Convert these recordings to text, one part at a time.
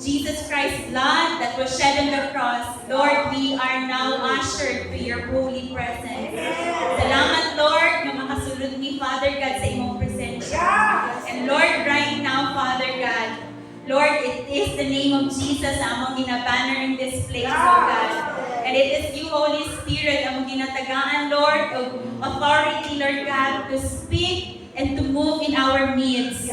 Jesus Christ's blood that was shed on the cross, Lord, we are now ushered to your holy presence. Salamat, Lord, na makasulod ni Father God sa imong presensya. And Lord, right now, Father God, Lord, it is the name of Jesus among ginabanner in this place, oh God. And it is you, Holy Spirit, among ginatagaan, Lord, of authority, Lord God, to speak and to move in our midst.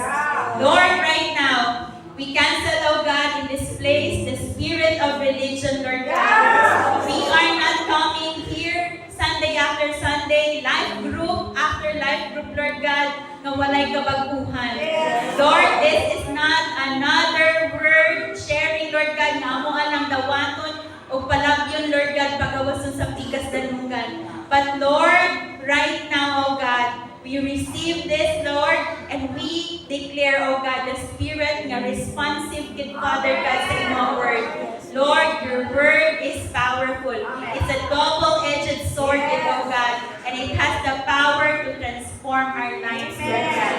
Lord, right now, we cancel, oh God, in this place, the spirit of religion, Lord God. We are not coming here Sunday after Sunday, life group after life group, Lord God, na walay kabaguhan. Lord, this is not another word sharing, Lord God, na amuan ang dawaton o palabyon, Lord God, pagawason sa pikas dalungan. But Lord, right now, oh God, we receive this, Lord, and we declare, oh God, the Spirit nga responsive kid Father God sa imong word. Lord, your word is powerful. It's a double-edged sword, oh God, and it has the power to transform our lives, Lord God.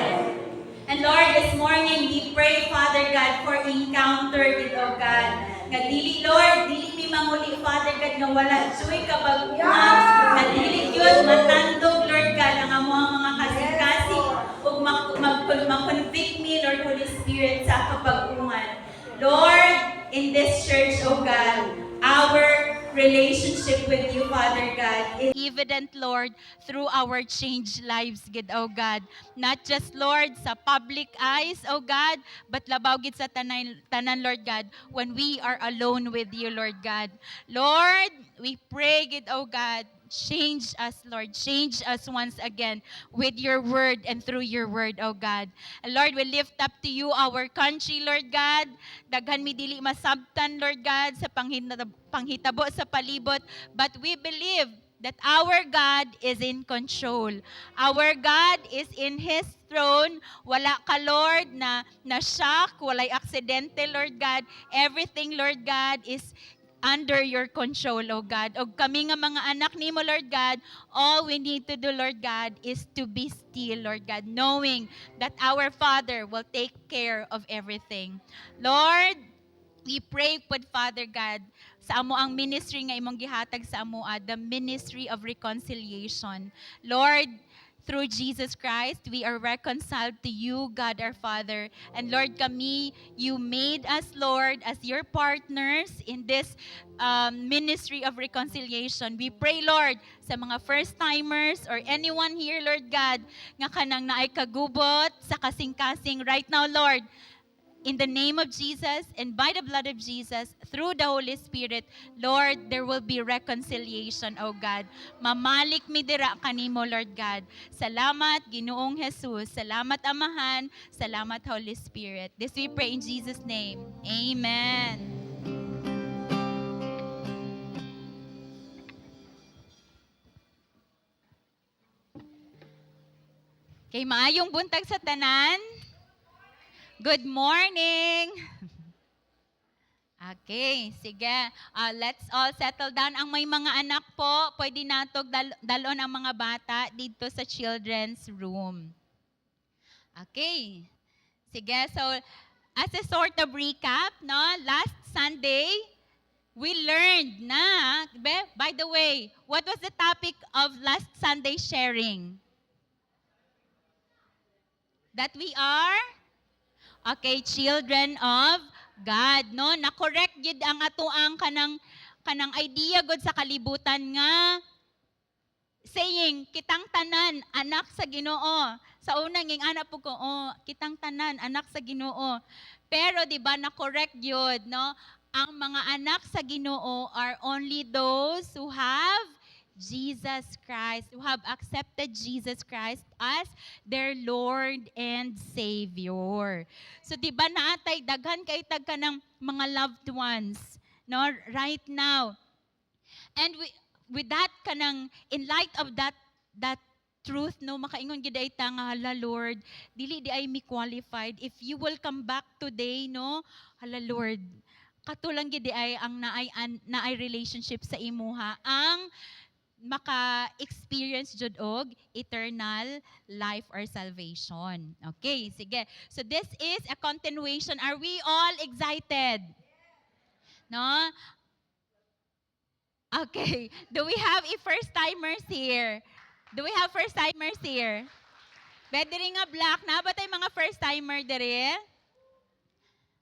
And Lord, this morning we pray, Father God, for encounter dito, oh God. Nga dili, Lord, dili mi manguli, Father God, nga wala joy kabaguhan. Nga dili yun, matandog, Lord God, ang among mga kasing-kasing ug mag-convict me, Lord Holy Spirit, sa kabaguhan. Lord, in this church, oh God, our relationship with you, Father God, is evident, Lord, through our changed lives, gid, oh God. Not just, Lord, sa public eyes, oh God, but labaw gid sa tanan, Lord God, when we are alone with you, Lord God. Lord, we pray, gid, oh God, change us, Lord. Change us once again with your word and through your word, oh God. And Lord, we lift up to you our country, Lord God. Daghan mi dili masabtan, Lord God, sa panghitabo sa palibot. But we believe that our God is in control. Our God is in His throne. Wala ka, Lord, na shock, walay aksidente, Lord God. Everything, Lord God, is under your control, oh God. O kami nga mga anak ni mo, Lord God, all we need to do, Lord God, is to be still, Lord God, knowing that our Father will take care of everything. Lord, we pray with Father God sa amo ang ministry nga imong gihatag sa amo, the ministry of reconciliation. Lord, through Jesus Christ, we are reconciled to you, God our Father. And Lord, kami, you made us, Lord, as your partners in this ministry of reconciliation. We pray, Lord, sa mga first-timers or anyone here, Lord God, nga kanang naay kagubot sa kasing-kasing right now, Lord, in the name of Jesus and by the blood of Jesus, through the Holy Spirit, Lord, there will be reconciliation, oh God. Mamalik mi dira kanimo, Lord God. Salamat, Ginoong Jesus. Salamat, Amahan. Salamat, Holy Spirit. This we pray in Jesus' name. Amen. Kay maayong buntag sa tanan. Good morning. Okay, sige. Let's all settle down. Ang may mga anak po, pwede natog dalon ang mga bata dito sa children's room. Okay. Sige, so as a sort of recap, no, last Sunday, we learned na, by the way, what was the topic of last Sunday sharing? That we are, okay, children of God, no? Na-correct gid ang atoang kanang idea gud sa kalibutan nga saying kitang tanan anak sa Ginoo. Sa una nging anak po ko, kitang tanan anak sa Ginoo. Pero di ba na-correct yun, no? Ang mga anak sa Ginoo are only those who have Jesus Christ, who have accepted Jesus Christ as their Lord and Savior. So di ba naatay daghan kay tag kanang mga loved ones, no, right now. And with that kanang in light of that truth, no, makaingon gid ay ta nga, hala Lord, dili di ay mi qualified if you will come back today, no, hala Lord, katulang gid di ay ang naay relationship sa imuha ang maka-experience jud og eternal life or salvation. Okay, sige. So this is a continuation. Are we all excited? No? Okay. Do we have a first-timers here? Do we have first-timers here? Bet diri nga black na ba tay mga first-timer diri?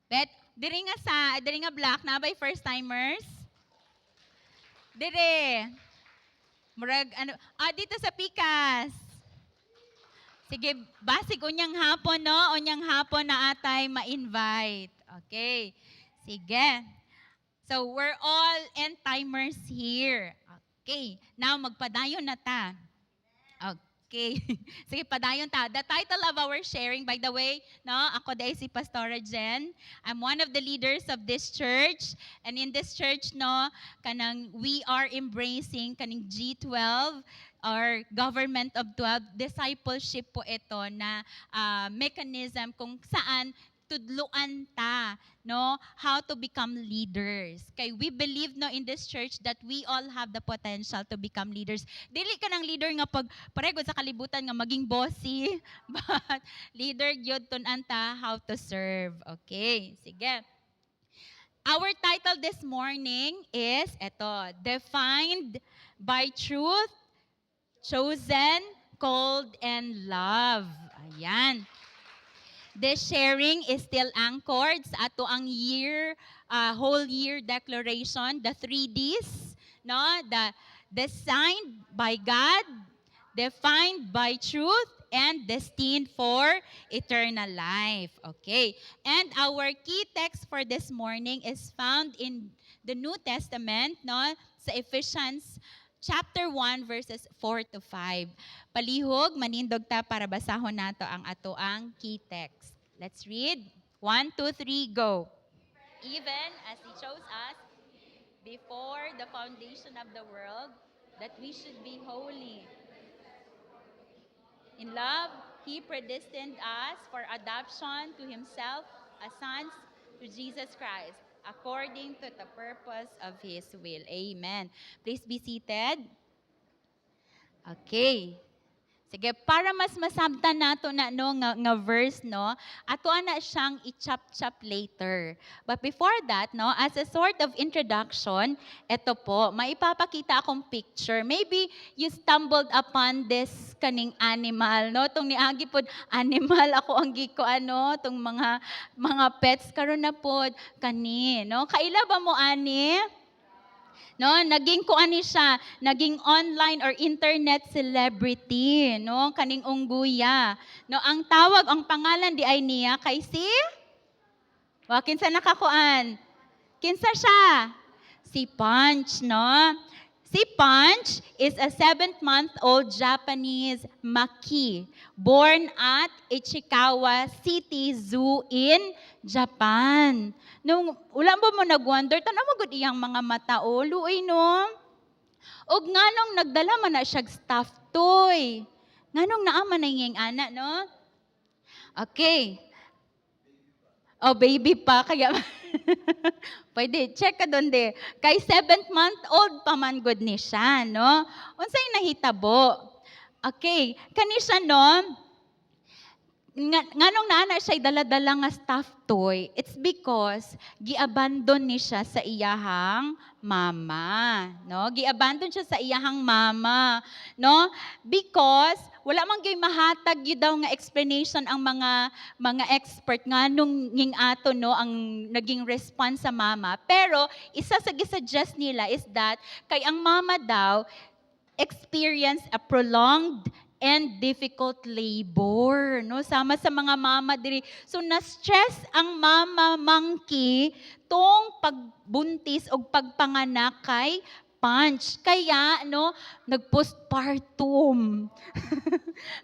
Bet diri nga black na ba first-timers? Diri. Murag ano, dito sa Pikas. Sige, basig unyang hapon no, unyang hapon na atay ma-invite. Okay. Sige. So we're all end timers here. Okay. Now magpadayon na ta. Okay. Sige, padayon ta. The title of our sharing, by the way, no, ako dahil si Pastora Jen. I'm one of the leaders of this church. And in this church, no, kanang we are embracing kaning G12 or Government of 12 discipleship po ito na mechanism kung saan tudluan ta, no, how to become leaders. Kay we believe no in this church that we all have the potential to become leaders. Dili ka ng leader nga pag paregod sa kalibutan nga maging bossy, but leader gyud tun-an ta how to serve. Okay, sige. Our title this morning is eto, Defined by Truth, Chosen, Called, and Love. Ayan. This sharing is still anchored sa ato ang whole year declaration, the 3Ds, no? The designed by God, defined by truth, and destined for eternal life. Okay. And our key text for this morning is found in the New Testament, no? Sa Ephesians chapter 1 verses 4 to 5. Palihog, manindog ta para basahon nato ang ato ang key text. Let's read. 1, 2, 3, go. Even as He chose us before the foundation of the world, that we should be holy. In love, He predestined us for adoption to Himself as sons to Jesus Christ, according to the purpose of His will. Amen. Please be seated. Okay. Sige, para mas masabtan nato na no nga verse no, ato na siyang i-chop-chop later. But before that, no, as a sort of introduction, ito po, maipapakita akong picture. Maybe you stumbled upon this kaning animal, no? Tong niagi pod animal ako ang giko ano, tong mga pets karon na pod kani, no? Kaila ba mo ani? No, naging kuani siya, naging online or internet celebrity, no, kaning ungguya. No, ang tawag, ang pangalan di ay niya kay si kinsa nakakuan? Kinsa siya? Si Punch, no? Si Punch is a 7-month-old Japanese maki born at Ichikawa City Zoo in Japan. Nung ulan mo nag-wonder, tanaw mo gud iyang mga mata o luoy no. Og nganong nagdala man na siya stuffed toy. Nganong naaman na iyang ana no? Okay. Oh, baby pa kaya pwede check ka doon de. Kay 7th-month-old pa man good ni siya, no? Unsay nahitabo? Okay, kani siya no, nganong naana siya dala-dala nga stuffed toy, it's because giabandon ni siya sa iyahang mama, no? Giabandon siya sa iyahang mama, no? Because wala man gyud mahatag gyud daw nga explanation ang mga expert nganong nging ato no ang naging response sa mama. Pero isa sa gisuggest nila is that kay ang mama daw experience a prolonged and difficult labor, no? Sama sa mga mama diri. So na-stress ang mama monkey tong pagbuntis o pagpanganak kay Punch. Kaya no, nag-postpartum.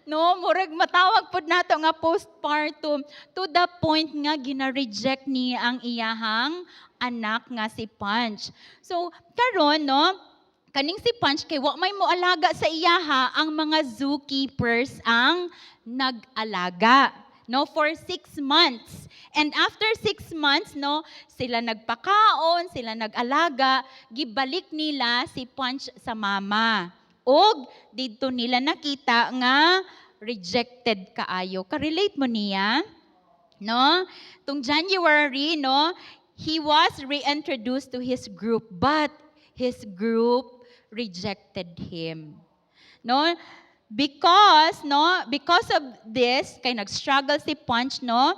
No, murag matawag pod nato nga postpartum to the point nga gina-reject ni ang iyahang anak nga si Punch. So karon no, kaning si Punch kay wa may moalaga sa iyaha, ang mga zookeepers ang nag-alaga, no, for 6 months. And after 6 months, no, sila nagpakaon, sila nag-alaga, gibalik nila si Punch sa mama. Og didto nila nakita nga rejected kaayo. Ka-relate mo niya? No? Tung January, no, he was reintroduced to his group, but his group rejected him. No? Because of this, kay nag-struggle si Punch, no?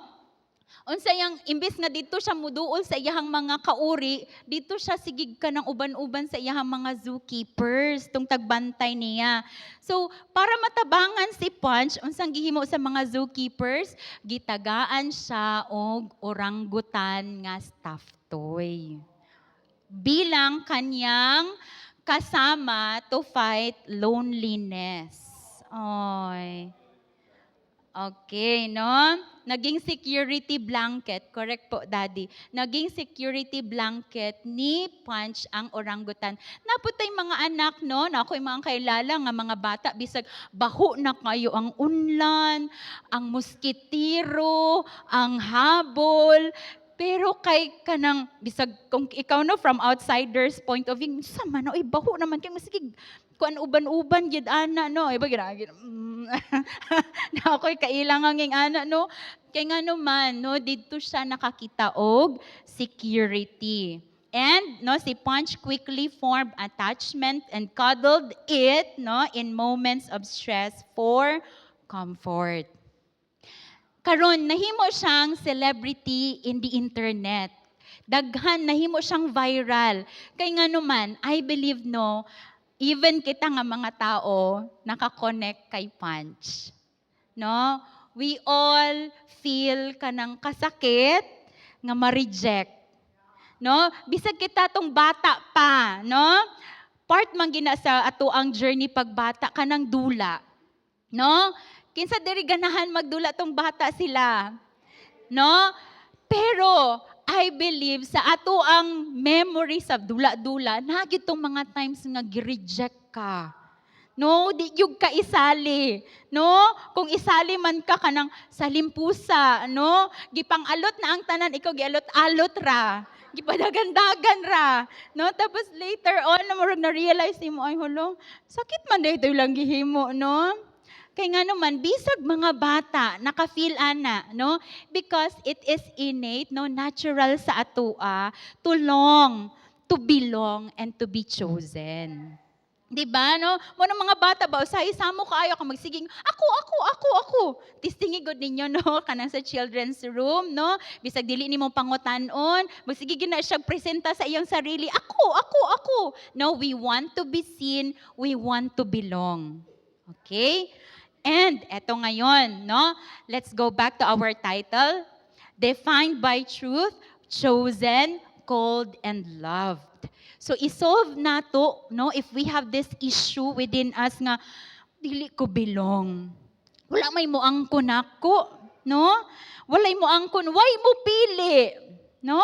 Unsayang imbis nga dito siya muduol sa iyahang mga kauri, dito siya sigig ka ng uban-uban sa iyahang mga zookeepers, tung tagbantay niya. So, para matabangan si Punch, unsang gihimo sa mga zookeepers, gitagaan siya og orangutan nga stuffed toy. Bilang kanyang kasama to fight loneliness. Oy. Okay, no? Naging security blanket. Correct po, Daddy. Naging security blanket ni Punch ang orangutan. Naputay mga anak, no? Na ako'y mga kailala nga mga bata, bisag baho na kayo ang unlan, ang muskitiro, ang habol. Pero kay kanang bisag kung ikaw no from outsider's point of view, sama no, baho naman kay masigig kuan uban-uban gid ana no, iba ginagid. Na ako'y kailangan ng ana no. Kay nga naman no, dito siya nakakita og security. And no, si Punch quickly formed attachment and cuddled it no in moments of stress for comfort. Karon nahimo siyang celebrity in the internet. Daghan nahimo siyang viral. Kay nga naman, I believe no, even kita nga mga tao nakakonect kay Punch. No? We all feel kanang kasakit nga ma-reject. No? Bisag kita tong bata pa, no? Part man gina sa ato ang journey pagbata kanang dula. No? Kinsa diri ganahan magdula tong bata sila. No? Pero I believe sa ato ang memory sa dula-dula, nagit tong mga times nga gi-reject ka. No, di yung ka isali. No? Kung isali man ka kanang salimpusa, no? Gipang-alot na ang tanan, ikaw gialot-alot ra. Gipadagan-dagan ra. No? Tapos later on, na-realize mo, ay hulo, sakit man dito lang gihimo, no? Kaya nga naman, bisag mga bata, naka-feel ana, no? Because it is innate, no? Natural sa atua, to long, to belong, and to be chosen. Diba, no? Muna mga bata ba, usahay mo kaayo ka magsiging, ako. Tistingigod ninyo, no? Kanang sa children's room, no? Bisag dili ni mong pangutanon, magsigig na siya presenta sa iyong sarili, ako. No, we want to be seen, we want to belong. Okay? And eto ngayon, no? Let's go back to our title. Defined by truth, chosen, called, and loved. So isolve nato, no? If we have this issue within us nga dili ko belong. Wala may mo angkon ako, no? Walay mo angkon, why mo pili? No?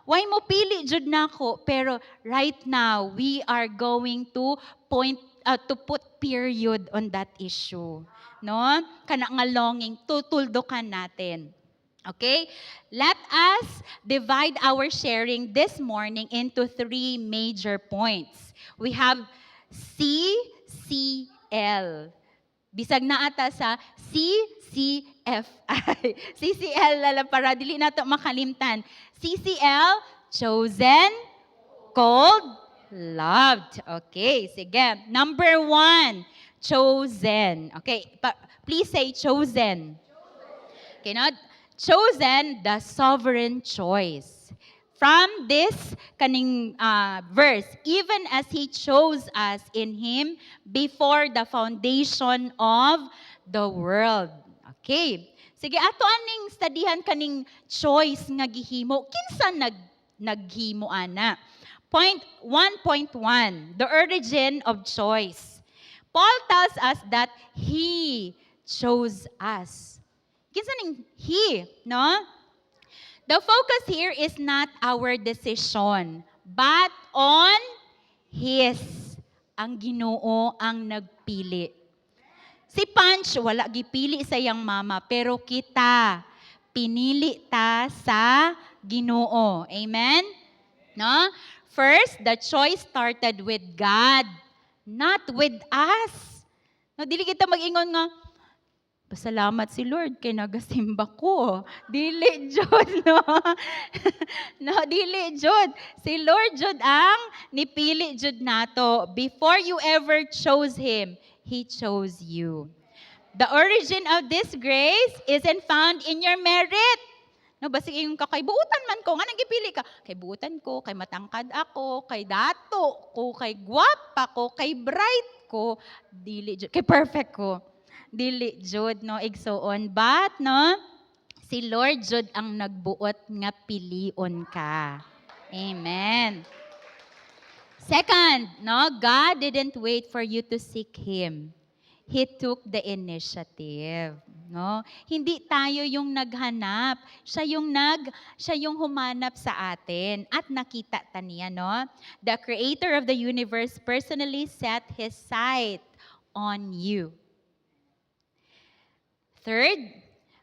Why mo pili jud nako? Pero right now, we are going to put period on that issue. No? Kana nga longing, tutuldukan natin. Okay? Let us divide our sharing this morning into 3 major points. We have CCL. Bisag na ata sa CCFI. CCL lala para dili nato makalimtan. CCL, chosen, called, loved. Okay, sige. Number 1, chosen. Okay, please say chosen. Okay, now, chosen, the sovereign choice. From this kaning verse, even as He chose us in Him before the foundation of the world. Okay. Sige, ato aning studihan kaning choice nga gihimo. Kinsa naghimo ana? Point 1.1, the origin of choice. Paul tells us that He chose us. Kinsa ning He, no? The focus here is not our decision, but on His. Ang Ginoo ang nagpili. Si Punch, wala gipili sa iyang mama, pero kita, pinili ta sa Ginoo. Amen? No? First, the choice started with God, not with us. No, dili kita mag-ingon nga, Pasalamat si Lord kay nagasimba ko. Dili jud no. No, dili jud. Si Lord jud ang nipili jud nato. Before you ever chose him, he chose you. The origin of this grace isn't found in your merit. No, basig yung kakaibuutan man ko, nga nagipili ka. Kay buutan ko, kay matangkad ako, kay dato ko, kay gwapa ko, kay bright ko, dili jud, kay perfect ko. Dili jud no igsoon, but no si Lord jud ang nagbuot nga pilion ka. Amen. Second, no, God didn't wait for you to seek him. He took the initiative, no? Hindi tayo yung naghanap, siya yung humanap sa atin at nakita ta niya, no? The creator of the universe personally set his sight on you. Third,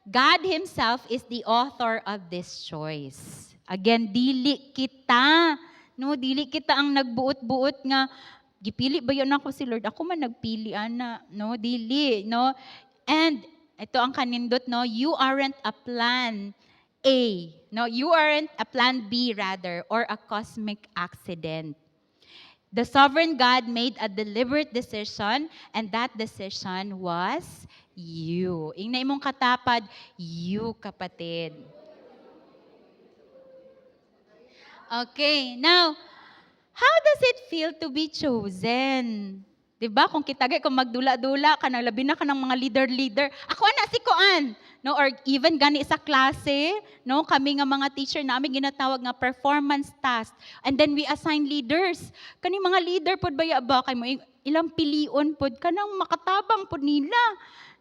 God himself is the author of this choice. Again, dili kita ang nagbuot-buot nga gipili ba yun ako si Lord? Ako man nagpili ana, no? Dili, no? And ito ang kanindot, no? You aren't a plan A, no? You aren't a plan B rather, or a cosmic accident. The sovereign God made a deliberate decision, and that decision was you. Ingna imong katapad, you kapatid. Okay, now, how does it feel to be chosen? Diba? Kung kitagay, kung magdula-dula ka, labi na ka ng mga leader-leader. Ako na si Koan. No? Or even gani sa klase, no? Kami nga mga teacher namin ginatawag nga performance task. And then we assign leaders. Kani mga leader pod baya ba kay mo ilang pilion pod kanang makatabang pod nila.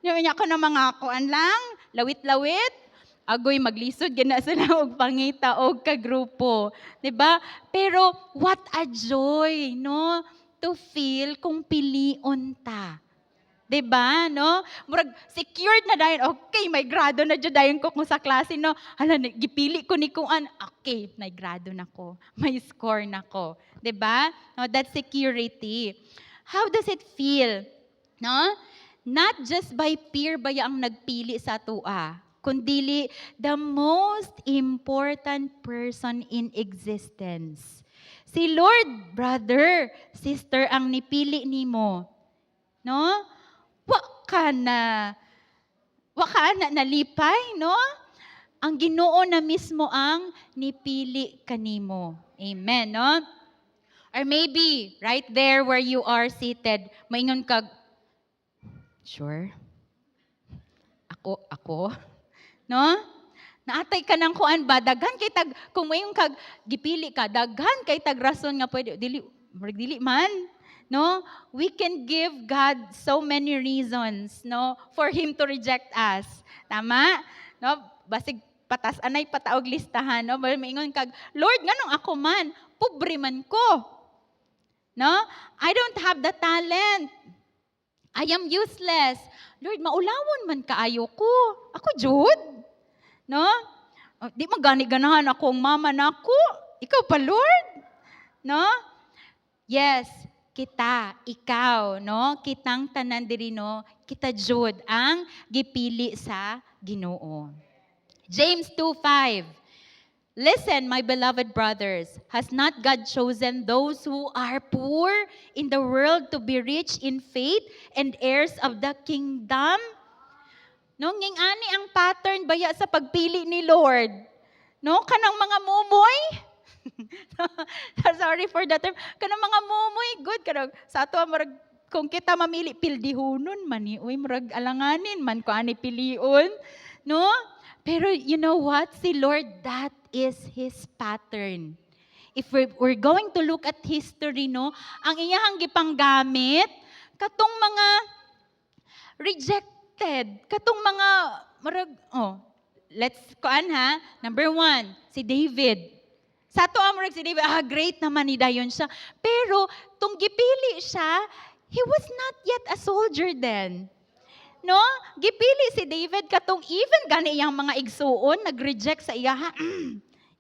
Nya ka na mga kuan lang, lawit-lawit. Agoy maglisod gina sila og pangita og kagrupo, 'di ba? Pero what a joy, no? To feel kung pilion ta. 'Di ba, no? Murag secured na dayon. Okay, may grado na jud dayon ko kung sa klase, no. Hala, gipili ko ni kuan. Okay, may grado na ko. May score na ko. 'Di ba? No, that security. How does it feel? No? Not just by peer baya ang nagpili sa tua, kundili the most important person in existence. Si Lord, brother, sister, ang nipili nimo. No? Wa ka na nalipay, no? Ang Ginoo na mismo ang nipili kanimo. Amen, no? Or maybe, right there where you are seated, maingon kag, sure? Ako? No? Naatay ka ng kuan ba? Daghan kay tag, kung mayong kag, gipili ka, daghan kay tag rason nga pwede, dili man. No? We can give God so many reasons, no, for him to reject us. Tama? No? Basig patas anay pataog listahan, no? Maingon kag, Lord, nganong ako man, pobre man ko. No? I don't have the talent. I am useless. Lord, maulawon man kaayo ko. Ako jud. No? Di mo gani-ganahan akong mama nako. Ikaw pa, Lord? No? Yes, kita, ikaw, no? Kitang tanan diri, no? Kita jud ang gipili sa Ginoo. James 2:5. Listen, my beloved brothers, has not God chosen those who are poor in the world to be rich in faith and heirs of the kingdom? No, nging ani ang pattern baya sa pagpili ni Lord. No, kanang mga mumoy. Sorry for that term. Kanang mga mumoy, good kanang sa ato marag kung kita mamili pildihunon man ni uy murag alanganin man ko ani pilion, no? Pero you know what? Si Lord, that is His pattern. If we're going to look at history, no, ang iyahang gipanggamit, katong mga rejected, katong mga, let's kuan ha, number 1, si David. Sa to amurag si David, great naman ni dayon siya. Pero, tung gipili siya, he was not yet a soldier then. No? Gipili si David katong even gani iyang mga igsuon nag-reject sa iya.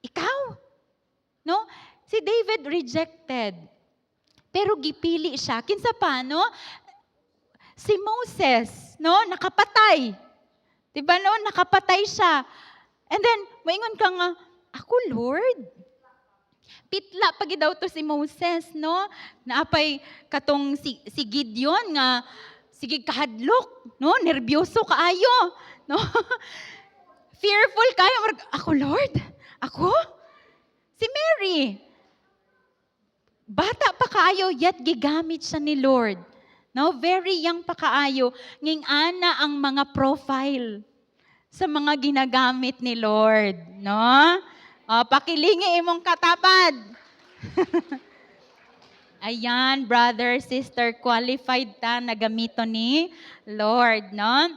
Ikaw. No? Si David rejected. Pero gipili siya. Kinsa pa, no? Si Moses, no? Nakapatay. Diba no? Nakapatay siya. And then, maingon ka nga, ako Lord. Pitla pagi daw to si Moses, no? Naapay katong si Gideon nga, sige kahadlok, no? Nerbyoso kaayo, no? Fearful kayo. Ako Lord? Ako? Si Mary. Bata pa kaayo, yet gigamit siya ni Lord. No, very young pa kaayo, nging ana ang mga profile sa mga ginagamit ni Lord, no? Pakilingi imong katapad. Ayan, brother, sister, qualified ta na gamito ni Lord, no?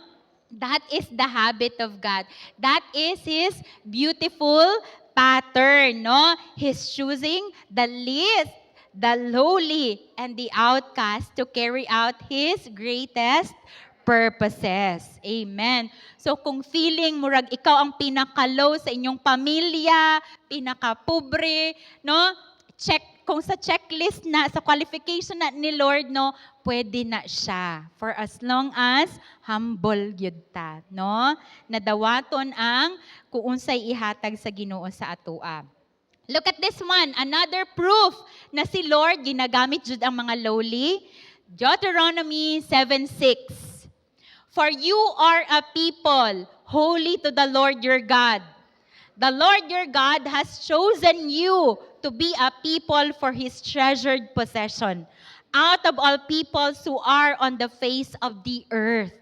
That is the habit of God. That is His beautiful pattern, no? He's choosing the least, the lowly, and the outcast to carry out His greatest purposes. Amen. So kung feeling murag ikaw ang pinaka-low sa inyong pamilya, pinaka-pobre, no? Check kung sa checklist na sa qualification na ni Lord, no, pwede na siya for as long as humble gyud ta, no? Nadawaton ang kung unsay ihatag sa Ginoo sa atoa. Look at this one, another proof na si Lord ginagamit jud ang mga lowly. Deuteronomy 7:6. For you are a people holy to the Lord your God. The Lord your God has chosen you to be a people for His treasured possession out of all peoples who are on the face of the earth.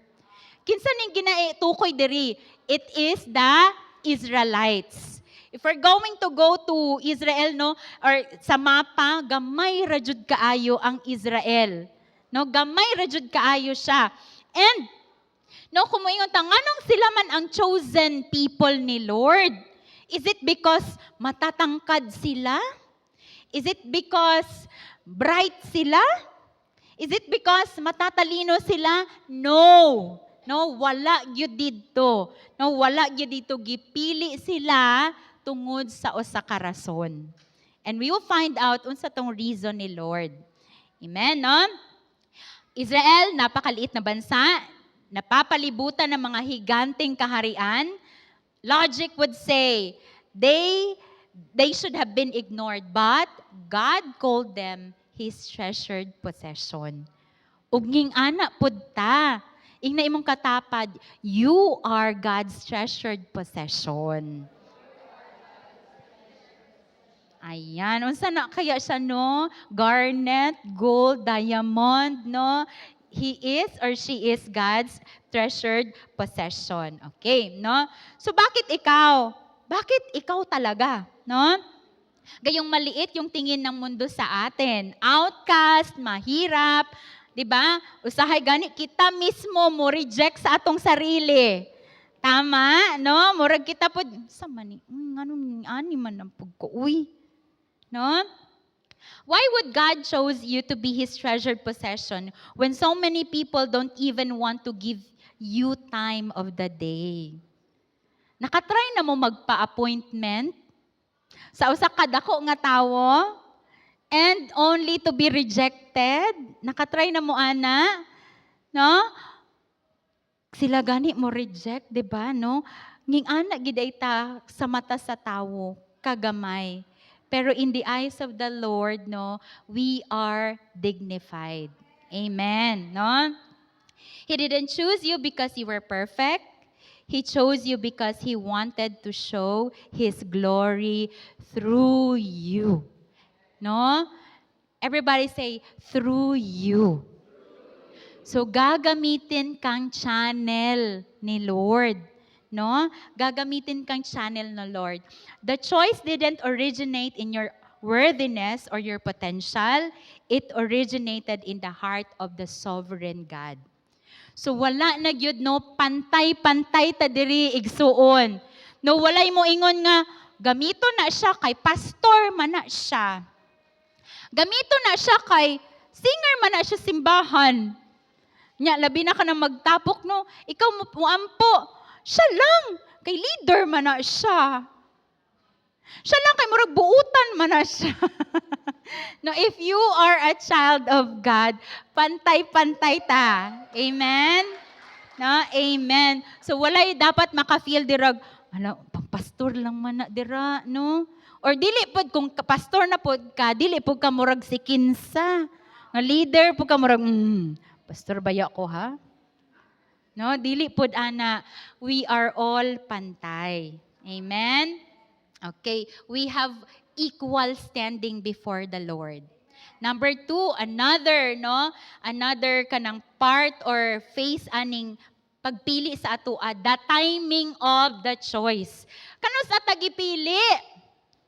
Kinsa ning ginaitukoy diri? It is the Israelites. If we're going to go to Israel, no, or sa mapa, gamay ra jud kaayo ang Israel. No, gamay ra jud kaayo siya. And no, kumuingon ta nganong sila man ang chosen people ni Lord? Is it because matatangkad sila? Is it because bright sila? Is it because matatalino sila? No. No, wala gyud didto. No, wala gyud dito gipili sila tungod sa usa ka rason. And we will find out unsa tong reason ni Lord. Amen, no? Israel, napakaliit na bansa, napapalibutan ng mga higanteng kaharian. Logic would say, they should have been ignored, but God called them His treasured possession. Ugnging ana pud ta. Ingna imong katapad, you are God's treasured possession. Ayan, unsa na kaya siya, no? Garnet, gold, diamond, no? He is or she is God's treasured possession. Okay, no? So bakit ikaw? Bakit ikaw talaga, no? Gayong maliit yung tingin ng mundo sa atin. Outcast, mahirap, 'di ba? Usahay gani kita mismo mo reject sa atong sarili. Tama, no? Murag kita pod sa mani, nganong ani man ang pugko, uy. No? Why would God chose you to be His treasured possession when so many people don't even want to give you time of the day? Nakatry na mo magpa-appointment sa usa ka dako nga tawo and only to be rejected? Nakatry na mo ana? No? Sila gani mo reject, 'di ba, no? Nging ana gid ay ta sa mata sa tawo kagamay. Pero in the eyes of the Lord, no, we are dignified. Amen, no? He didn't choose you because you were perfect. He chose you because He wanted to show His glory through you. No? Everybody say, through you. So gagamitin kang channel ni Lord. No? Gagamitin kang channel ng Lord. The choice didn't originate in your worthiness or your potential. It originated in the heart of the sovereign God. So wala na gyud, no, pantay-pantay ta diri igsuon. No, walay mo ingon nga gamito na siya kay pastor man na siya. Gamito na siya kay singer man na siya simbahan. Nya labi na ka na magtapok, no. Ikaw mo ampo. Siya lang, kay leader man na siya. Siya lang kay murag buutan man na siya. No, if you are a child of God, pantay-pantay ta. Amen? No? Amen. So walay dapat maka-feel dirag, ano, pastor lang man na dira, no? Or dili pod kung pastor na pod ka, dili pod ka murag si kinsa. Nga leader pod ka murag, pastor baya ko ha? No, dili pod ana. We are all pantay. Amen. Okay, we have equal standing before the Lord. Number 2, another kanang part or phase aning pagpili sa atoa, the timing of the choice. Kano sa tagipili?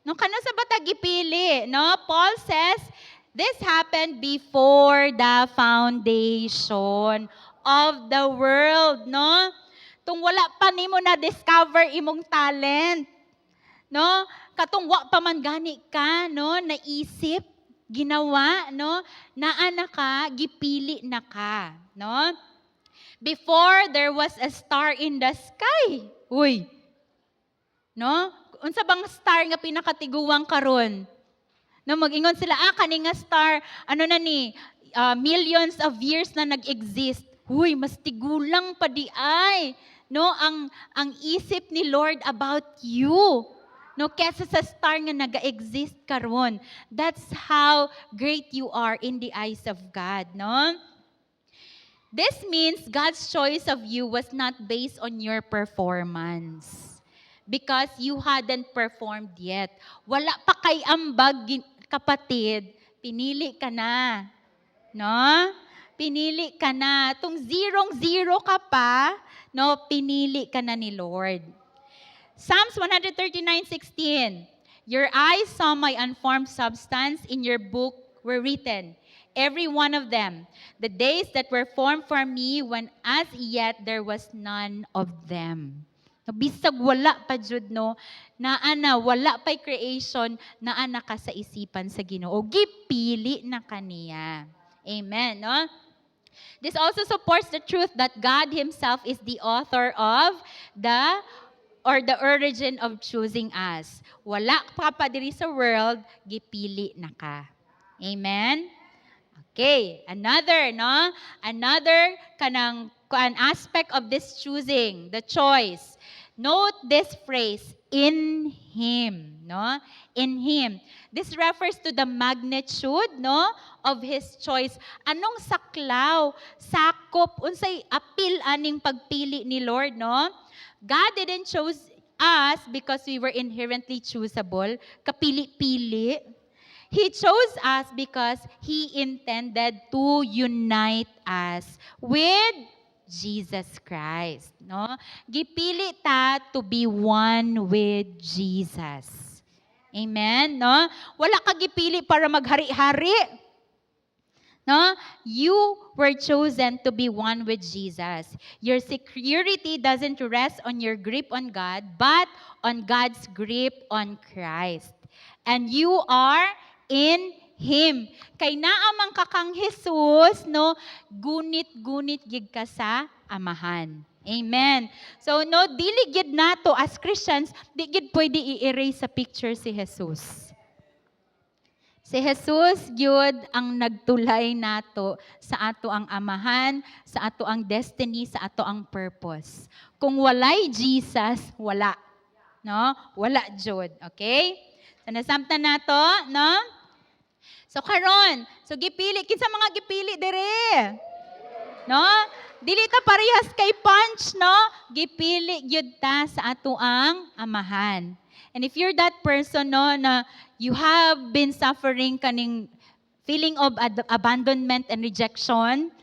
No, kano sa ba tagipili? No, Paul says, this happened before the foundation of the world, no? Tung wala pa nimo na discover imong talent, no? Katong wa pa man gani ka, no? Naisip, ginawa, no? Naana ka, gipili na ka, no? Before there was a star in the sky. Uy. No? Unsa bang star nga pinakatiguang karon? No, mag-ingon sila, kani nga star, ano na ni, millions of years na nag-exist. Huy, mas tigulang pa di ay. No, ang isip ni Lord about you. No, kesa sa star nga naga-exist karon. That's how great you are in the eyes of God, no? This means God's choice of you was not based on your performance. Because you hadn't performed yet. Wala pa kay ambag, kapatid, pinili ka na. No? Pinili ka na. Tung 0 ka pa, no, pinili ka na ni Lord. Psalms 139:16. Your eyes saw my unformed substance, in your book were written, every one of them, the days that were formed for me, when as yet there was none of them. Bisag wala pa jud, no, wala pa'y creation, naana ka sa isipan sa Ginoo. Gipili na kaniya. Amen, no? This also supports the truth that God Himself is the author of the origin of choosing us. Wala pa diri sa world, gipili na ka. Amen? Okay, another kanang an aspect of this choosing, the choice. Note this phrase, in Him, no? In Him. This refers to the magnitude, no, of His choice. Anong saklaw, sakop, unsay apil aning pagpili ni Lord, no? God didn't choose us because we were inherently choosable, kapili-pili. He chose us because He intended to unite us with Jesus Christ, no? Gipili ta to be one with Jesus. Amen, no? Wala ka gipili para maghari-hari. No? You were chosen to be one with Jesus. Your security doesn't rest on your grip on God, but on God's grip on Christ. And you are in Him. Kay naamang kakang Jesus, no, gunit-gunit gid ka sa Amahan. Amen. So, no, dili gid nato as Christians, di gid pwede i-erase sa picture si Jesus. Si Jesus, gyud ang nagtulay nato sa ato ang Amahan, sa ato ang destiny, sa ato ang purpose. Kung walay Jesus, wala. No? Wala jud. Okay? So, nasamtan nato, no? So karon, so gipili kinsa mga gipili dire? No? Dili ta parehas kay punch, no? Gipili gyud ta sa ato ang Amahan. And if you're that person, no, na you have been suffering kaning feeling of abandonment and rejection,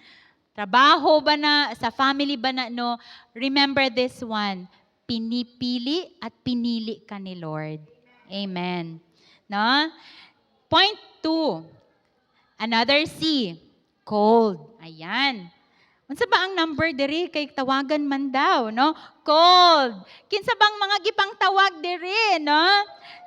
trabaho ba na, sa family ba na, no, remember this one, pinipili at pinili ka ni Lord. Amen. No? Point 2, another C, cold. Ayan. Unsa ba ang number diri kay tawagan man daw, no? Cold. Kinsa bang mga gipang tawag diri, no?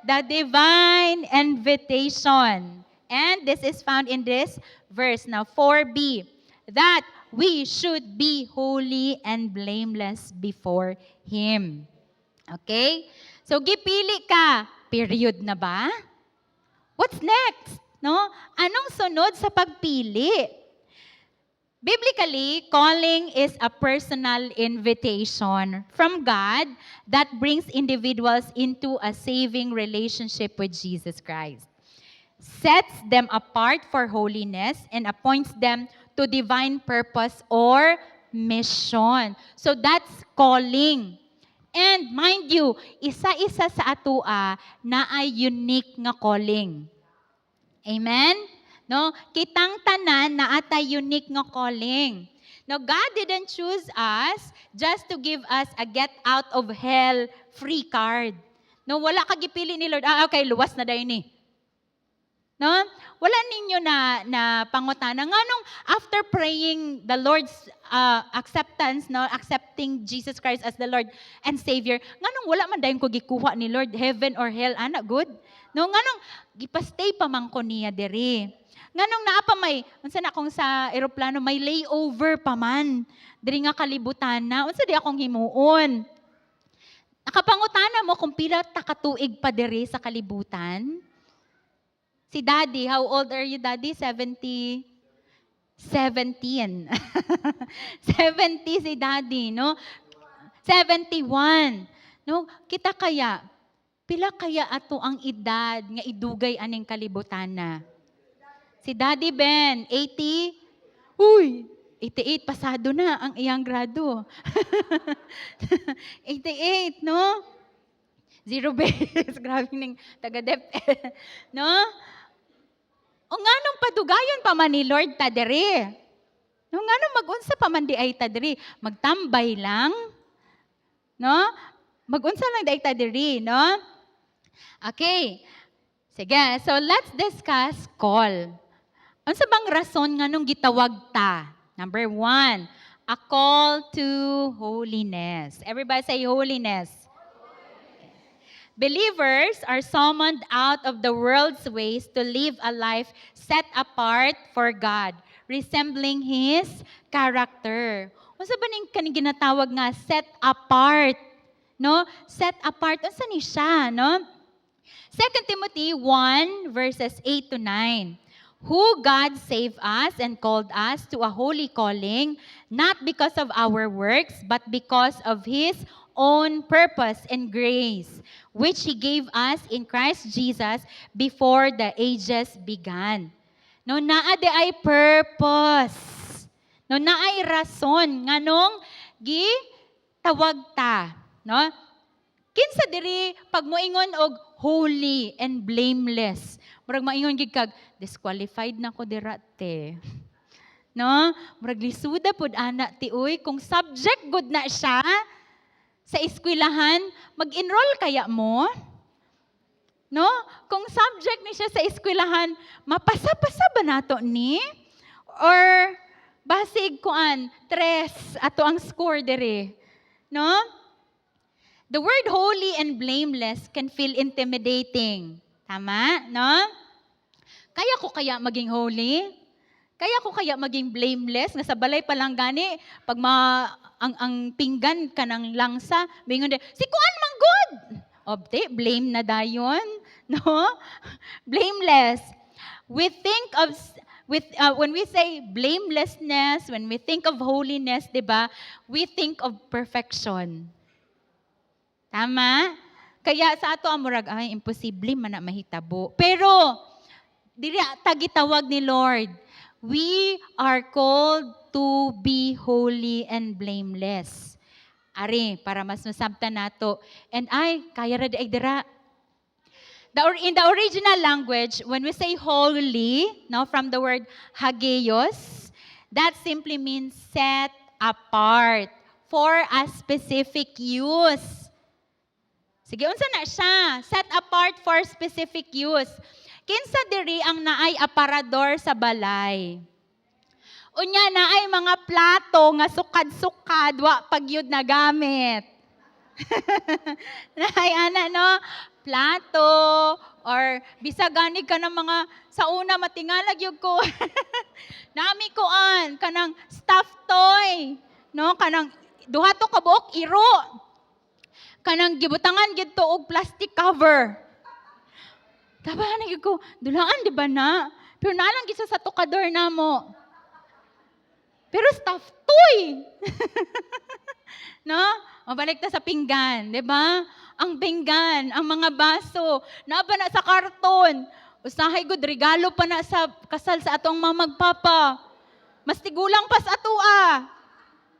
The divine invitation. And this is found in this verse. Now, 4b, that we should be holy and blameless before Him. Okay? So, gipili ka. Period na ba? What's next? No? Anong sunod sa pagpili? Biblically, calling is a personal invitation from God that brings individuals into a saving relationship with Jesus Christ, sets them apart for holiness, and appoints them to divine purpose or mission. So that's calling. And mind you, isa-isa sa atua na ay unique nga calling. Amen? No, kitang tanan na atay unique nga calling. No, God didn't choose us just to give us a get out of hell free card. No, wala ka gipili ni Lord. Okay, luwas na dayon ni. No? Wala ninyo na pangutana. Nganong after praying the Lord's acceptance, no, accepting Jesus Christ as the Lord and Savior, nganong wala man dayon ko gikuha ni Lord, heaven or hell, ana good? No, nganong gipastay pa man ko niya diri. Nganong naa pa may, unsa na akong sa eroplano, may layover pa man. Diri nga kalibutan na, unsa di akong himuon. Nakapangutana mo kung pila ta katuig pa diri sa kalibutan? Si Daddy, how old are you, Daddy? 17. 70 si Daddy, no? 71. No? Kita kaya, pila kaya ato ang edad nga idugay aning kalibutan na? Si Daddy Ben, 80? Uy, 88, pasado na ang iyang grado. 88, no? Zero base, grabe ning taga-dep. No? O nga nung padugayon pa man ni Lord tadiri. No, nga nung mag-unsa pa man di ay tadiri. Magtambay lang. No? Mag-unsa lang di ay tadiri, no? Okay. Sige, so let's discuss call. Unsa bang rason nga nung gitawag ta? Number 1, a call to holiness. Everybody say holiness. Believers are summoned out of the world's ways to live a life set apart for God, resembling His character. Unsa ba ning kaning ginatawag nga set apart? No? Set apart. Unsa ni siya, no? 2 Timothy 1 verses 8 to 9. Who God saved us and called us to a holy calling, not because of our works, but because of His own purpose and grace, which He gave us in Christ Jesus before the ages began. No, naa de ay purpose. No, naa ay rason nganong gi tawag ta, no? Kinsa diri pag moingon og holy and blameless. Murag maingon gid kag disqualified na ko dirate. No? Murag lisuda pud ana ti uy kung subject good na siya sa eskwelahan, mag-enroll kaya mo? No? Kung subject ni siya sa eskwelahan, mapasa-pasa ba nato ni? Or basig kuan, 3 ato ang score dere. No? The word holy and blameless can feel intimidating. Tama? No? Kaya ko kaya maging holy? Kaya ko kaya maging blameless? Nga sa balay pa lang gani, pag ang pinggan ka ng langsa, bingon de, si kuan man good! Obte, blame na dayon. No? Blameless. We think of, when we say blamelessness, when we think of holiness, di ba, we think of perfection. Tama? Kaya sa ato amurag, ay, imposible man na mahitabo. Pero, diri tagitawag ni Lord, we are called to be holy and blameless. Ari, para mas masabtan nato. And ay, kaya ra di ay dira. In the original language, when we say holy, no, from the word hagios, that simply means set apart for a specific use. Sige, unsa na siya? Set apart for specific use. Kinsa diri ang naay aparador sa balay? Unya naay mga plato nga sukad-sukad wa pagyud na gamit. Naay ana no, plato or bisag gani ka ng mga sa una matingalag yug ko. Nami koan kanang stuffed toy, no, kanang duha to ka buok iro. Kanang gibutangan gid to og plastic cover. Tabahan na ko, dulaan di ba na? Pero nalang gisa sa tukador na mo. Pero stuffed toy. No? O balik ta sa pinggan, 'di ba? Ang pinggan, ang mga baso, naba na sa karton. Usahay gud regalo pa na sa kasal sa atong mga magpapa. Mas tigulang pa sa atua.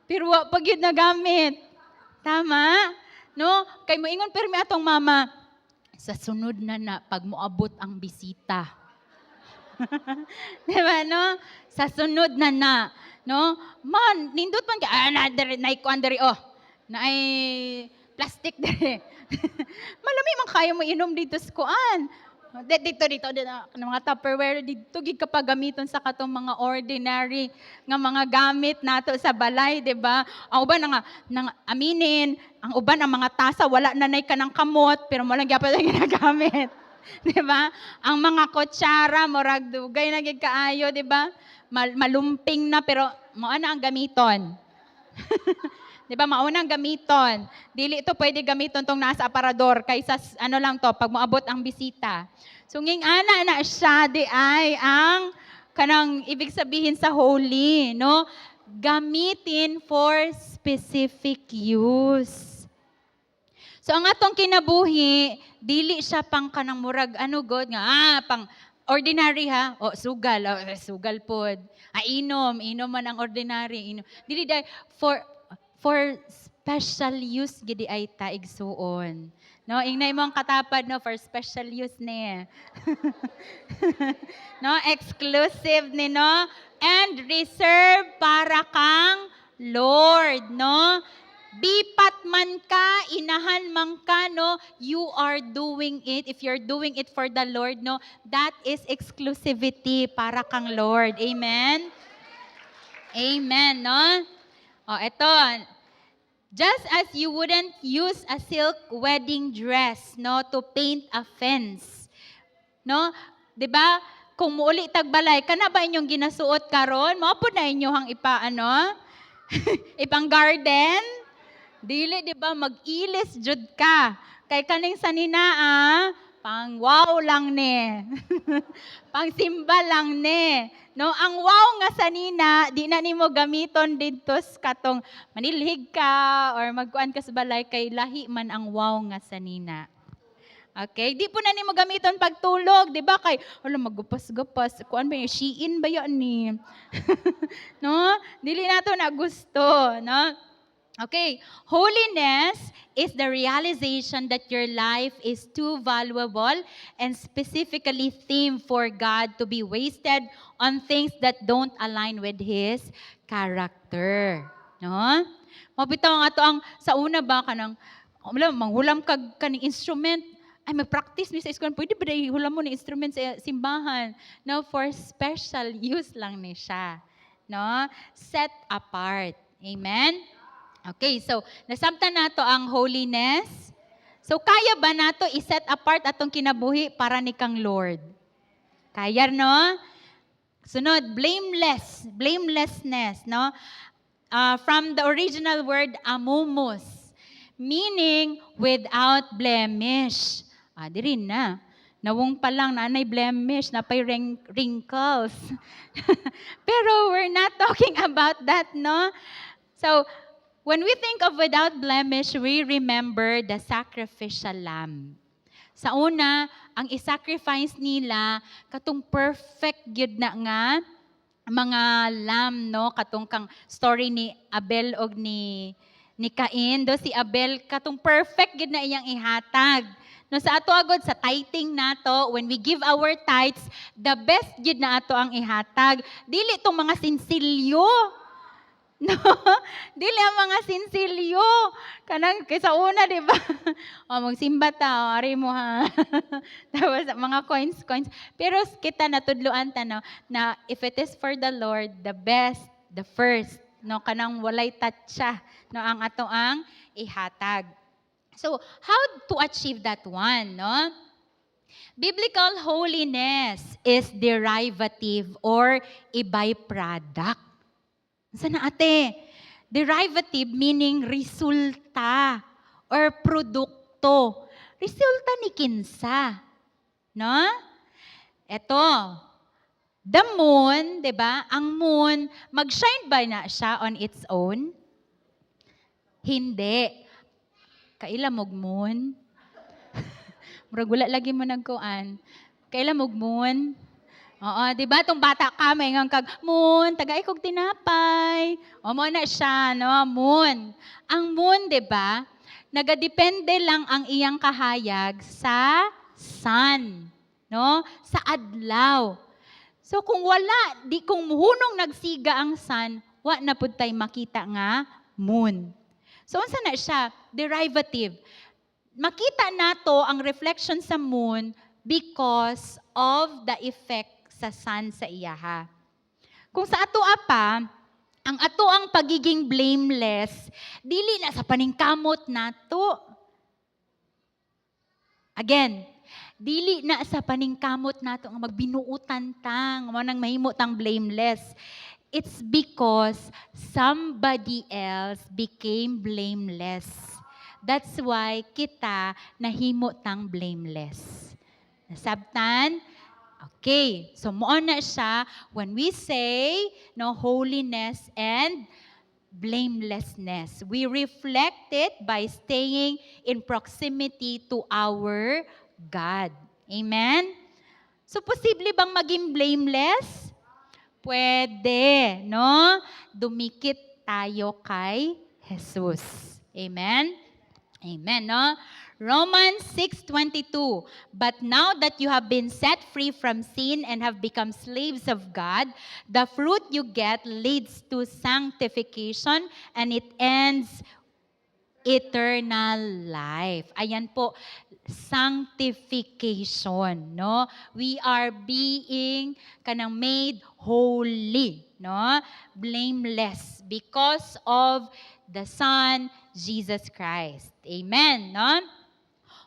Pero wa pa gyud nagamit. Tama? No? Kay moingon pirmi atong mama, sa sunod na pag moabot ang bisita. Diba, no? Sa sunod na, no? Man, nindot man ka, na ikuan diri, na ay plastic diri. Malami man kayo mo inom dito sa kuan. Dito, mga Tupperware, dito gid kapag gamiton sa katong mga ordinary nga mga gamit nato sa balay, di ba? Ang uban nang aminin, ang uban ang mga tasa, wala na nay kanang kamot, pero mo lang gyapon ang ginagamit. Di ba? Ang mga kutsara, murag dugay na gid kaayo, di ba? Malumping na, pero mao na ang gamiton. Di ba, maunang gamiton. Dili ito pwede gamiton tong nasa aparador kaysa ano lang to, pag moabot ang bisita. So, nging ana na siya, di ay ang kanang ibig sabihin sa holy, no? Gamitin for specific use. So, ang atong kinabuhi, dili siya pang kanang murag, God, nga, pang ordinary ha, sugal pod. Inom man ang ordinary. Inom. Dili dahil, for special use gidi ay taigsuon. No, ingnay mo ang katapad no for special use ni. No, exclusive ni no and reserved para kang Lord, no? Bipat man ka, inahan man ka, no? You are doing it. If you're doing it for the Lord, no? That is exclusivity para kang Lord. Amen? Amen, no? Eto. Just as you wouldn't use a silk wedding dress, no, to paint a fence. No? 'Di ba? Kung muuli tagbalay, kana ba inyong ginasuot karon? Mao pud na inyohang ipang garden? Dili 'di ba mag-ilis jud ka. Kay kaning sanina pang wow lang ni. Pang simba lang ni. No, ang wow nga sanina, di na nimo gamiton didto katong manilhig ka or magkuan ka sa balay kay lahi man ang wow nga sanina. Okay, di po na nimo gamiton pagtulog, di ba? Kay magupas-gupas, kuan ba yung Shein ba yan ni? No? Dili nato na gusto, no? Okay, holiness is the realization that your life is too valuable and specifically themed for God to be wasted on things that don't align with His character. No? Mabitaw nga to ang sa una ba kanang manghulam kag kaning instrument ay mag-practice mi sa eskwelahan, pwede ba dahil hulam mo ng instrument sa simbahan? No, for special use lang ni siya. No? Set apart. Amen? Okay, so nasabtan nato ang holiness. So kaya ba nato i-set apart atong kinabuhi para ni kang Lord? Kaya, no? Sunod, blamelessness, no? From the original word amumus, meaning without blemish. Diri na. Nawong pa lang na anay blemish, na pay wrinkles. Pero we're not talking about that, no? So, when we think of without blemish, we remember the sacrificial lamb. Sa una, ang isacrifice nila, katong perfect gyud na nga, mga lamb, no? Katong kang story ni Abel og ni Cain. Do si Abel, katong perfect gyud na iyang ihatag. No, sa ato agod, sa tithing nato, when we give our tithes, the best gyud na ato ang ihatag. Dili itong mga sinsilyo. No, dili ang mga sinsilyo. Kanang kaysa una, di ba? Magsimba ta, ari mo ha. Tapos mga coins. Pero kita natudloan ta no, na if it is for the Lord, the best, the first, no, kanang walay tatsa, no, ang ato ang ihatag. So, how to achieve that one, no? Biblical holiness is derivative or a byproduct. Sana ate, derivative meaning resulta or produkto. Resulta ni kinsa. No? Ito, The moon, 'di ba? Ang moon, mag-shine ba na siya on its own? Hindi. Kaila mog moon? Murag wala lagi mo nagkuan. Kaila mog moon? Oo, 'di ba? Tong bata ka may ngang kag moon, tagay kog tinapay. O mo na siya, no? Moon. Ang moon, 'di ba? Nagadepende lang ang iyang kahayag sa sun, no? Sa adlaw. So kung wala, kung hunong nagsiga ang sun, wa na pud tay makita nga moon. So unsa na siya? Derivative. Makita nato ang reflection sa moon because of the effect sa sun sa iyaha. Kung sa ato apa, ang ato ang pagiging blameless, dili na sa paningkamot nato. Again, dili na sa paningkamot nato nga magbinuutan tang, mo nang mahimo tang blameless. It's because somebody else became blameless. That's why kita nahimo tang blameless. Nasabtan? Okay. So mo na siya when we say no holiness and blamelessness. We reflect it by staying in proximity to our God. Amen? So posible bang maging blameless? Pwede, no? Dumikit tayo kay Jesus. Amen? Amen, no? Romans 6:22. But now that you have been set free from sin and have become slaves of God, the fruit you get leads to sanctification and it ends eternal life. Ayan po, sanctification, no? We are being kanang made holy, no? Blameless because of the Son, Jesus Christ. Amen, no?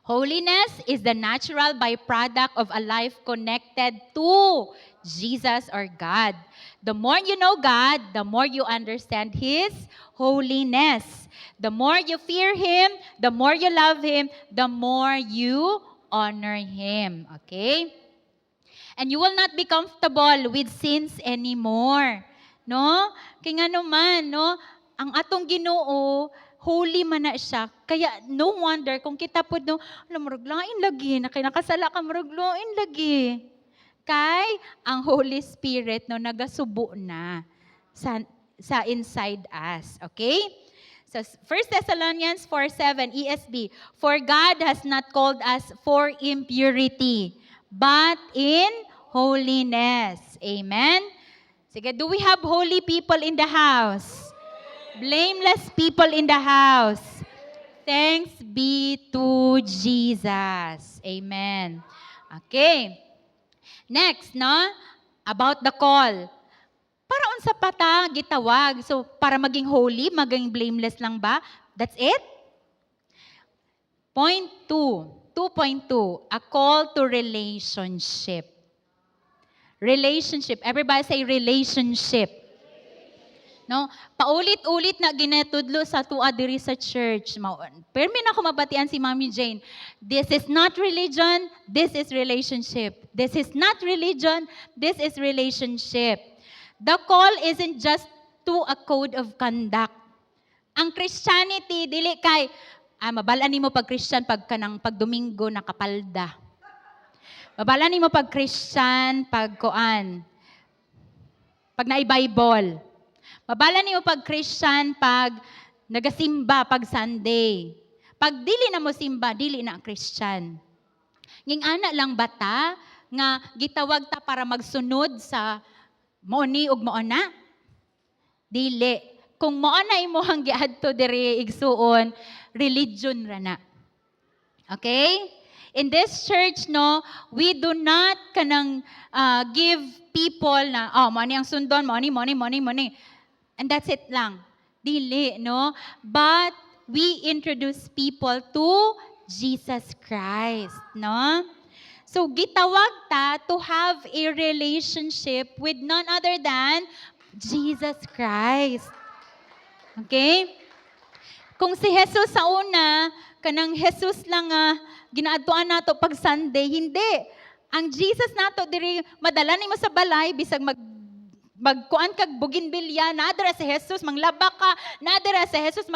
Holiness is the natural byproduct of a life connected to Jesus or God. The more you know God, the more you understand His holiness. The more you fear Him, the more you love Him, the more you honor Him. Okay? And you will not be comfortable with sins anymore. No? Kaya nga naman, no? Ang atong Ginoo, holy man na siya. Kaya no wonder kung kita po no, murag lain lagi, na kinakasala ka murag lain lagi. Kay ang Holy Spirit no nagasubo na sa inside us. Okay? So 1 Thessalonians 4:7 ESV, for God has not called us for impurity, but in holiness. Amen? Sige, do we have holy people in the house? Blameless people in the house. Thanks be to Jesus. Amen. Okay. Next, no? About the call. Para unsa pa ta gitawag? So, para maging holy, maging blameless lang ba? That's it? Point 2. 2.2. A call to relationship. Relationship. Everybody say relationship. No, paulit-ulit na ginatudlo sa tuwa diri sa church. Permi na ako mabatian si Mami Jane. This is not religion, this is relationship. This is not religion, this is relationship. The call isn't just to a code of conduct. Ang Christianity dili kay mabalaan nimo pag Christian pag kanang pag Domingo nakapalda. Mabalaan nimo pag Christian pag kuan. Pag naay Bible. Mabala niyo pag Christian, pag nagasimba, pag Sunday. Pag dili na mo simba, dili na Christian. Nging ana lang bata, nga gitawag ta para magsunod sa mooni ug moona? Dili. Kung moona imuhang giadto diri igsuon, religion ra na. Okay? In this church, no, we do not kanang give people na, money ang sundon, money. And that's it lang. Dili, no? But we introduce people to Jesus Christ, no? So, gitawag ta to have a relationship with none other than Jesus Christ. Okay? Kung si Jesus sa una, kanang Jesus lang ginaadtuan nato pag Sunday, hindi. Ang Jesus nato diri madala nimo sa balay bisag magkuan kag bougainvillea, naadra si Jesus manglaba ka, naadra si Jesus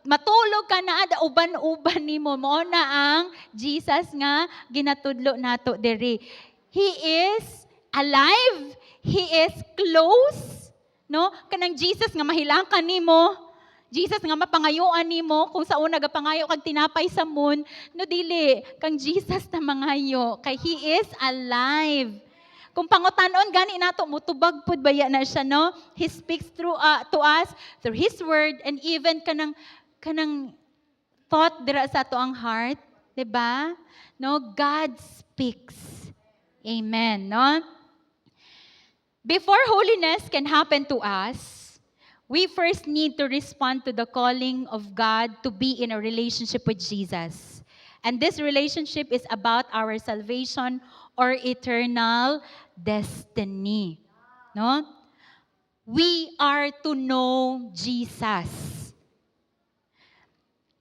matulog ka, naada uban-uban nimo. Mao na ang Jesus nga ginatudlo nato diri. He is alive, he is close, no? Kanang Jesus nga mahilakan nimo, Jesus nga mapangayuan nimo kung sa una gapangayo kag tinapay sa moon, no dili kang Jesus na mangayo kay he is alive. Kung pangutanon gani nato mutubag pud baya na siya, no? He speaks through to us through his word, and even kanang thought dira sa ato ang heart, 'di ba? No, God speaks. Amen, no? Before holiness can happen to us, we first need to respond to the calling of God to be in a relationship with Jesus. And this relationship is about our salvation or eternal destiny. No? We are to know Jesus.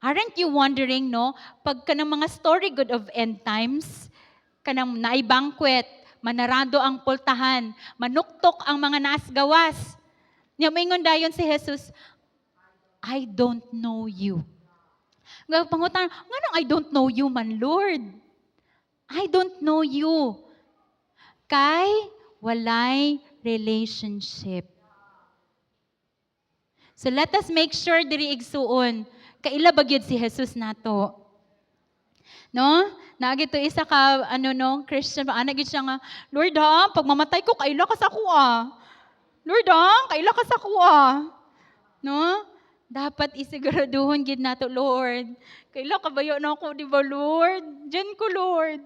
Aren't you wondering, no? Pag kanang mga story good of end times, kanang naibangkwet, manarado ang pultahan, manuktok ang mga nasgawas. Nya moingon dayon si Jesus, I don't know you. Nga pangutan, nganong I don't know you man, Lord? I don't know you. Kay walay relationship. So let us make sure diri igsuon, kaila ba gyud si Jesus nato? No? Naagi to isa ka Christian pa ana gyud siya nga, Lord ha, pag mamatay ko kaila ka sa kuha. Lord ha, kaila ka sa kuha. No? Dapat isiguraduhon gid nato, Lord. Kaila kabayo na ako, di ba, Lord? Diyan ko, Lord.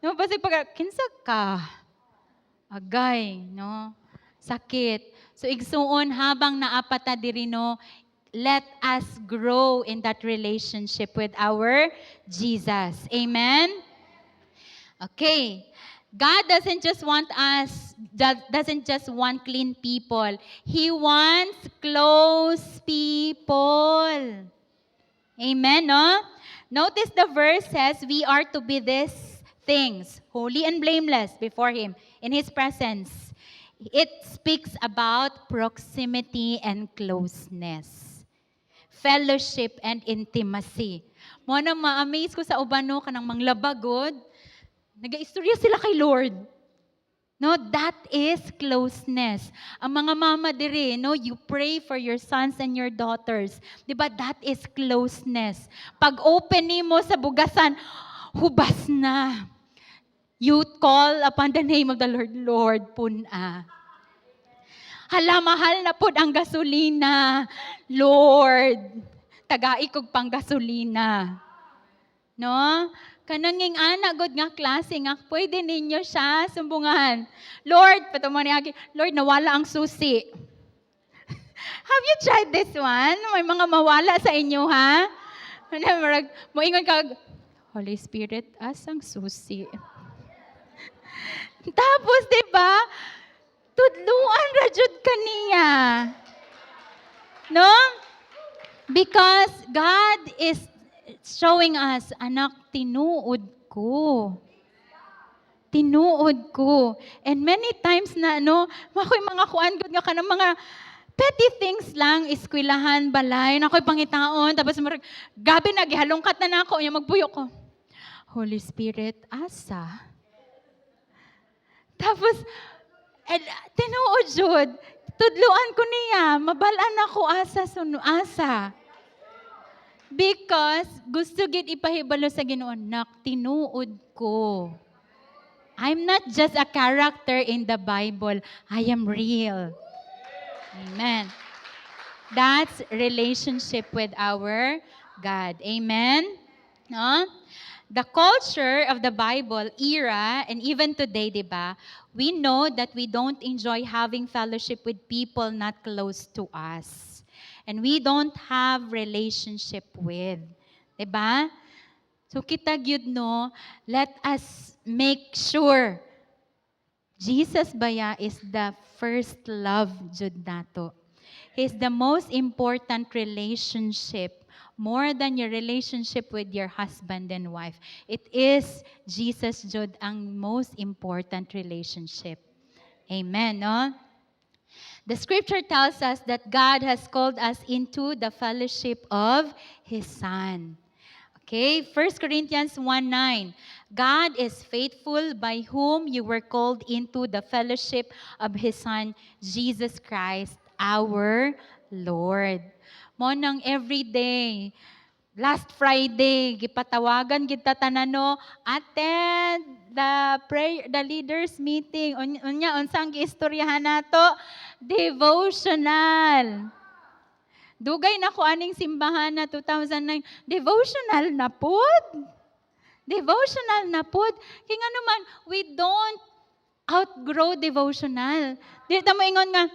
No, basta pag kinsa ka? Agay, no? Sakit. So igsuon habang naapata diri, no, let us grow in that relationship with our Jesus. Amen? Okay. God doesn't just want clean people. He wants close people. Amen, no? Notice the verse says we are to be these things, holy and blameless before Him, in His presence. It speaks about proximity and closeness, fellowship and intimacy. Mo nang ma-amaze ko sa uban, no, kanang manglabagod, nag-istorya sila kay Lord. No, that is closeness. Ang mga mama diri, no, you pray for your sons and your daughters. 'Di ba? That is closeness. Pag open nimo sa bugasan, hubas na. You call upon the name of the Lord, Lord, puna. Hala, mahal na pud ang gasolina. Lord, tagai kog pang gasolina. No? Kananging anak god nga klase nga pwede ninyo siya sumbungan. Lord, patuman niya, Lord, nawala ang susi. Have you tried this one? May mga mawala sa inyo, ha? Moingon kag, Holy Spirit, asang susi. Tapos, di ba, tudluan ra jud kaniya. No? Because God is showing us, anak, tinuod ko. Tinuod ko. And many times na, ako'y mga kuan gud nga kanang mga petty things lang, eskwelahan, balay, na ako'y pangitaon, tapos gabi na, gihalongkat na nako, yung magbuyo ko. Holy Spirit, asa? Tapos, tinuod jud, tudluan ko niya, mabalaan ako asa. Because gusto gid ipahibalo sa Ginoo, nak, tinuod ko. I'm not just a character in the Bible. I am real. Amen. That's relationship with our God. Amen. No? The culture of the Bible era, and even today, diba, we know that we don't enjoy having fellowship with people not close to us. And we don't have relationship with. Diba? So kita gyud, no, let us make sure Jesus baya is the first love jud nato. He's the most important relationship more than your relationship with your husband and wife. It is Jesus Jud ang most important relationship. Amen, no? The scripture tells us that God has called us into the fellowship of His Son. Okay, 1 Corinthians 1:9. God is faithful by whom you were called into the fellowship of His Son, Jesus Christ, our Lord. Mo nang everyday, last Friday, gipatawagan kita tanano, attend the prayer, the leaders meeting. Unya, unsang giistoryahan nato? Devotional. Dugay na ko aning simbahan na 2009. Devotional na pod. Devotional na pod. Kaya nga naman, we don't outgrow devotional. Di ta mo ingon nga,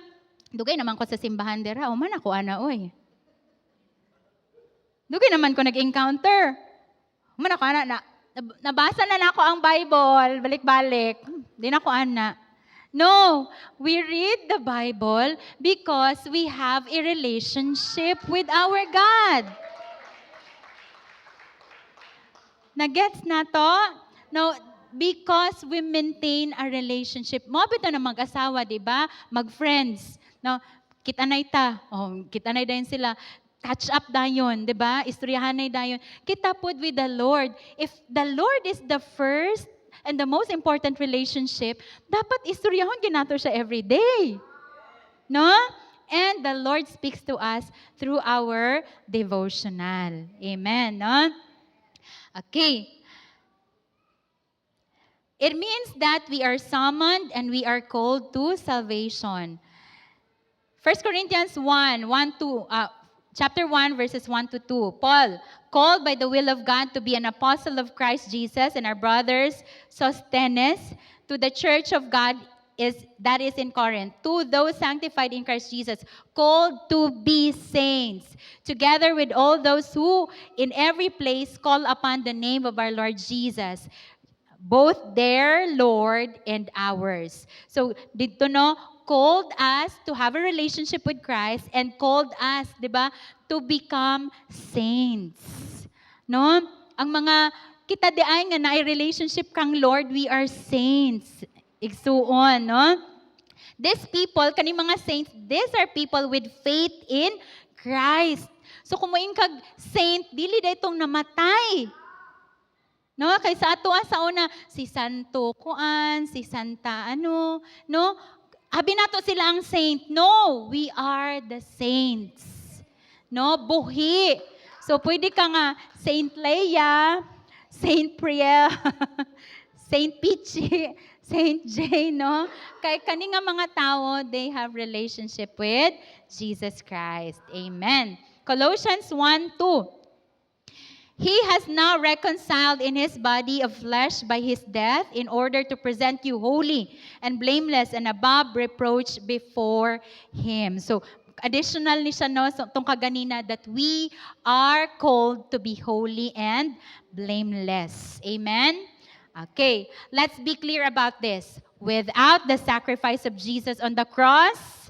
dugay naman ko sa simbahan dira, o man ako ana, oy. Dugay naman ko nag-encounter. Man ako ana, nabasa na ako ang Bible, balik-balik. Di na ko ana. No, we read the Bible because we have a relationship with our God. Nagets na to? No, because we maintain a relationship. Mo bitaw na mag-asawa, di ba? Mag-friends. No, kita na ita. Oh, kita na din sila. Catch up dayon, di ba? Istoryahan na dayon. Kita pod with the Lord. If the Lord is the first and the most important relationship, dapat istoryahon ginato siya every day. No? And the Lord speaks to us through our devotional. Amen. No? Okay. It means that we are summoned and we are called to salvation. 1 Corinthians 1, chapter 1, verses 1 to 2. Paul, called by the will of God to be an apostle of Christ Jesus, and our brothers Sosthenes, to the church of God that is in Corinth, to those sanctified in Christ Jesus, called to be saints, together with all those who in every place call upon the name of our Lord Jesus, both their Lord and ours. So, dito no, called us to have a relationship with Christ and called us, di ba, to become saints. No? Ang mga kita di ay nga na relationship kang Lord, we are saints. Igsuon, no? These people, kani mga saints, these are people with faith in Christ. So kung moing kag saint, dili da itong namatay. No, kay sa ato sa una si Santo Kuan, si Santa ano, no? Abi nato sila ang saint. No, we are the saints. No, buhi. So pwede ka nga Saint Leia, Saint Priel, Saint Pichi, Saint Jane, no? Kay kani nga mga tao, they have relationship with Jesus Christ. Amen. Colossians 1:2. He has now reconciled in His body of flesh by His death in order to present you holy and blameless and above reproach before Him. So, additional ni siya, no, so, itong kaganina, that we are called to be holy and blameless. Amen? Okay, let's be clear about this. Without the sacrifice of Jesus on the cross,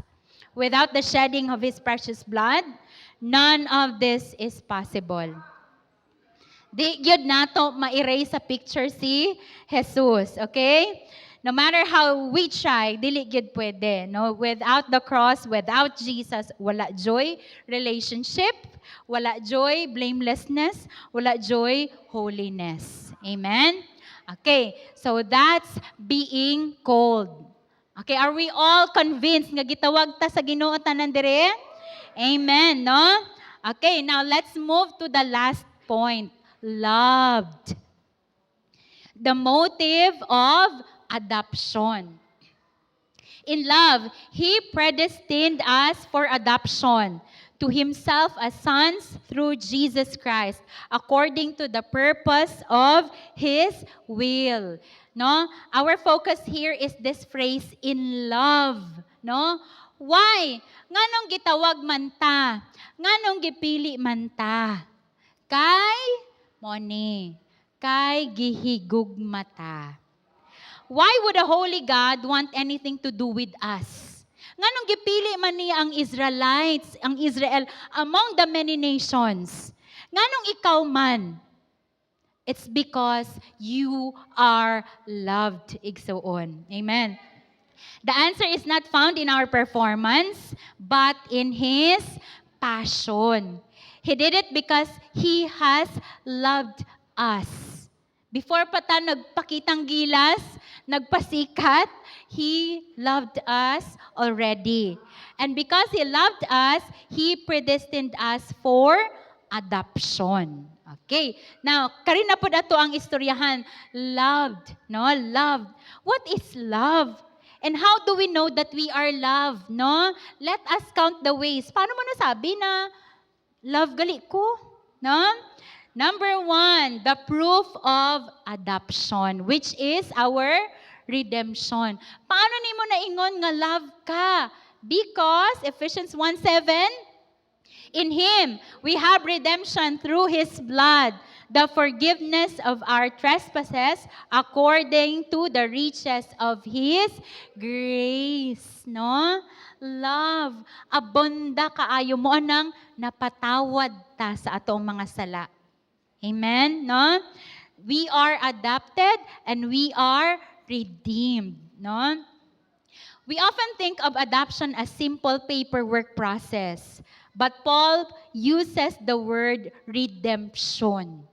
without the shedding of His precious blood, none of this is possible. Di gyud nato ma-erase sa picture si Jesus, okay? No matter how we try, dili gyud pwede, no? Without the cross, without Jesus, wala joy relationship, wala joy blamelessness, wala joy holiness. Amen? Okay, so that's being called. Okay, are we all convinced nga gitawag ta sa Ginoo tanan dire? Amen, no? Okay, now let's move to the last point. Loved. The motive of adoption. In love, He predestined us for adoption to Himself as sons through Jesus Christ, according to the purpose of His will. No? Our focus here is this phrase, in love. No? Why? Nganong gitawag man ta? Nganong gipili man ta? Kay Moni, kay gihigugmata. Why would a holy God want anything to do with us? Nganong gipili man niya ang Israelites, ang Israel, among the many nations? Nganong ikaw man? It's because you are loved, igsoon. Amen. The answer is not found in our performance, but in His passion. He did it because He has loved us. Before pa ta nagpakitang gilas, nagpasikat, He loved us already. And because He loved us, He predestined us for adoption. Okay. Now, karina po dato ang istoryahan. Loved, no? Loved. What is love? And how do we know that we are loved, no? Let us count the ways. Paano mo nasabi na love gali ko, no? Number 1, the proof of adoption, which is our redemption. Paano nimo naingon nga love ka? Because Ephesians 1:7, in Him we have redemption through His blood, the forgiveness of our trespasses according to the riches of His grace. No? Love. Abunda kaayo mo nang napatawad ta sa atong mga sala. Amen? No? We are adopted and we are redeemed. No? We often think of adoption as simple paperwork process. But Paul uses the word redemption.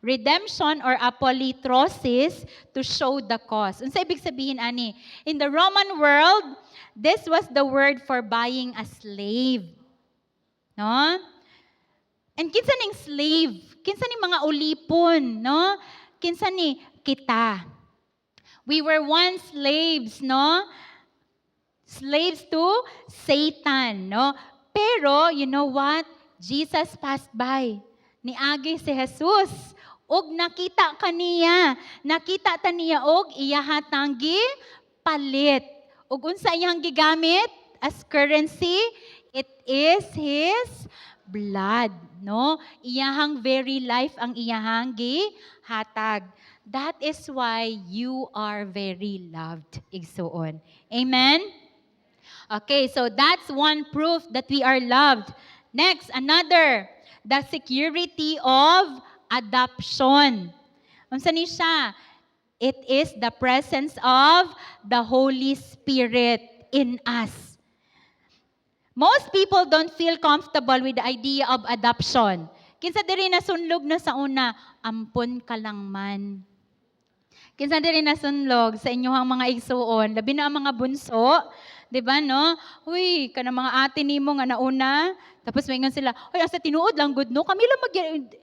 Redemption or apolitrosis to show the cause. Unsa ibig sabihin ani? In the Roman world, this was the word for buying a slave. No? And kinsa ning slave? Kinsa ning mga ulipon, no? Kinsa ni kita? We were once slaves, no? Slaves to Satan, no? Pero, you know what? Jesus passed by. Niagi si Jesus. Og nakita kaniya. Nakita ta niya og iyahatang palit. Og unsa iyang gigamit as currency? It is His blood, no? Iyahang very life ang iyahang gihatag. That is why you are very loved, igsoon. Amen? Okay, so that's one proof that we are loved. Next, another, the security of adoption. Unsa ni siya? It is the presence of the Holy Spirit in us. Most people don't feel comfortable with the idea of adoption. Kinsa diri nasunlog na sa una, ampon ka lang man. Kinsa diri nasunlog sa inyong mga igsuon, labi na ang mga bunso, 'di ba no? Uy, kana mga ate nimo nga nauna, tapos maingon sila, "Hoy, asa tinuod lang gud no? Kami lang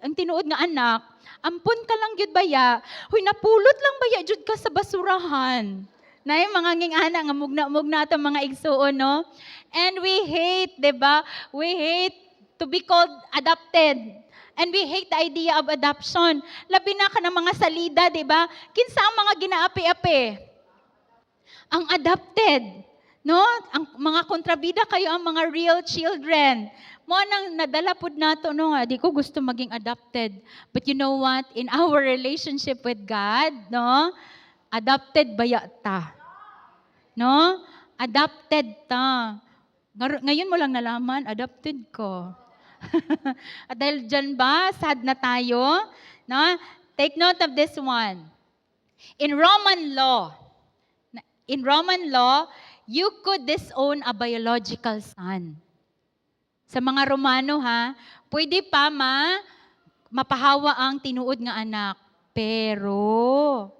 ang tinuod nga anak. Ampon ka lang gyud baya. Hoy, napulot lang baya jud ka sa basurahan." Nay mga ngingana nga mugna-mugna ato mga igsuon no? And we hate, 'di ba? We hate to be called adopted. And we hate the idea of adoption. Labi na ka ng mga salida, di ba? Kinsa ang mga ginaapi-api? Ang adopted. No? Ang mga kontrabida kayo ang mga real children. Mo nang nadala pud nato no nga, di ko gusto maging adopted. But you know what? In our relationship with God, no? Adopted baya ta. No? Adopted ta. Ngayon mo lang nalaman, adopted ko. At dahil dyan ba, sad na tayo? No? Take note of this one. In Roman law, you could disown a biological son. Sa mga Romano ha, pwede pa mapahawa ang tinuod nga anak. Pero,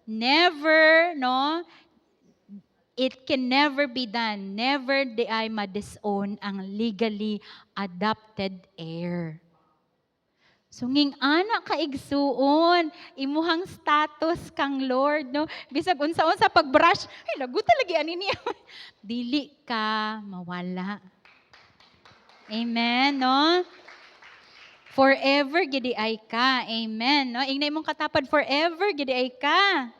never, no? It can never be done. Never di ay ma-disown ang legally adopted heir. Sunging anak ka igsuon, imuhang status kang Lord, no? Bisag unsa-unsa pag-brush, ay lagot talagi ani niya. Dili ka mawala. Amen, no? Forever gidi ay ka. Amen, no? Ingnay mong katapad, forever gidi ay ka.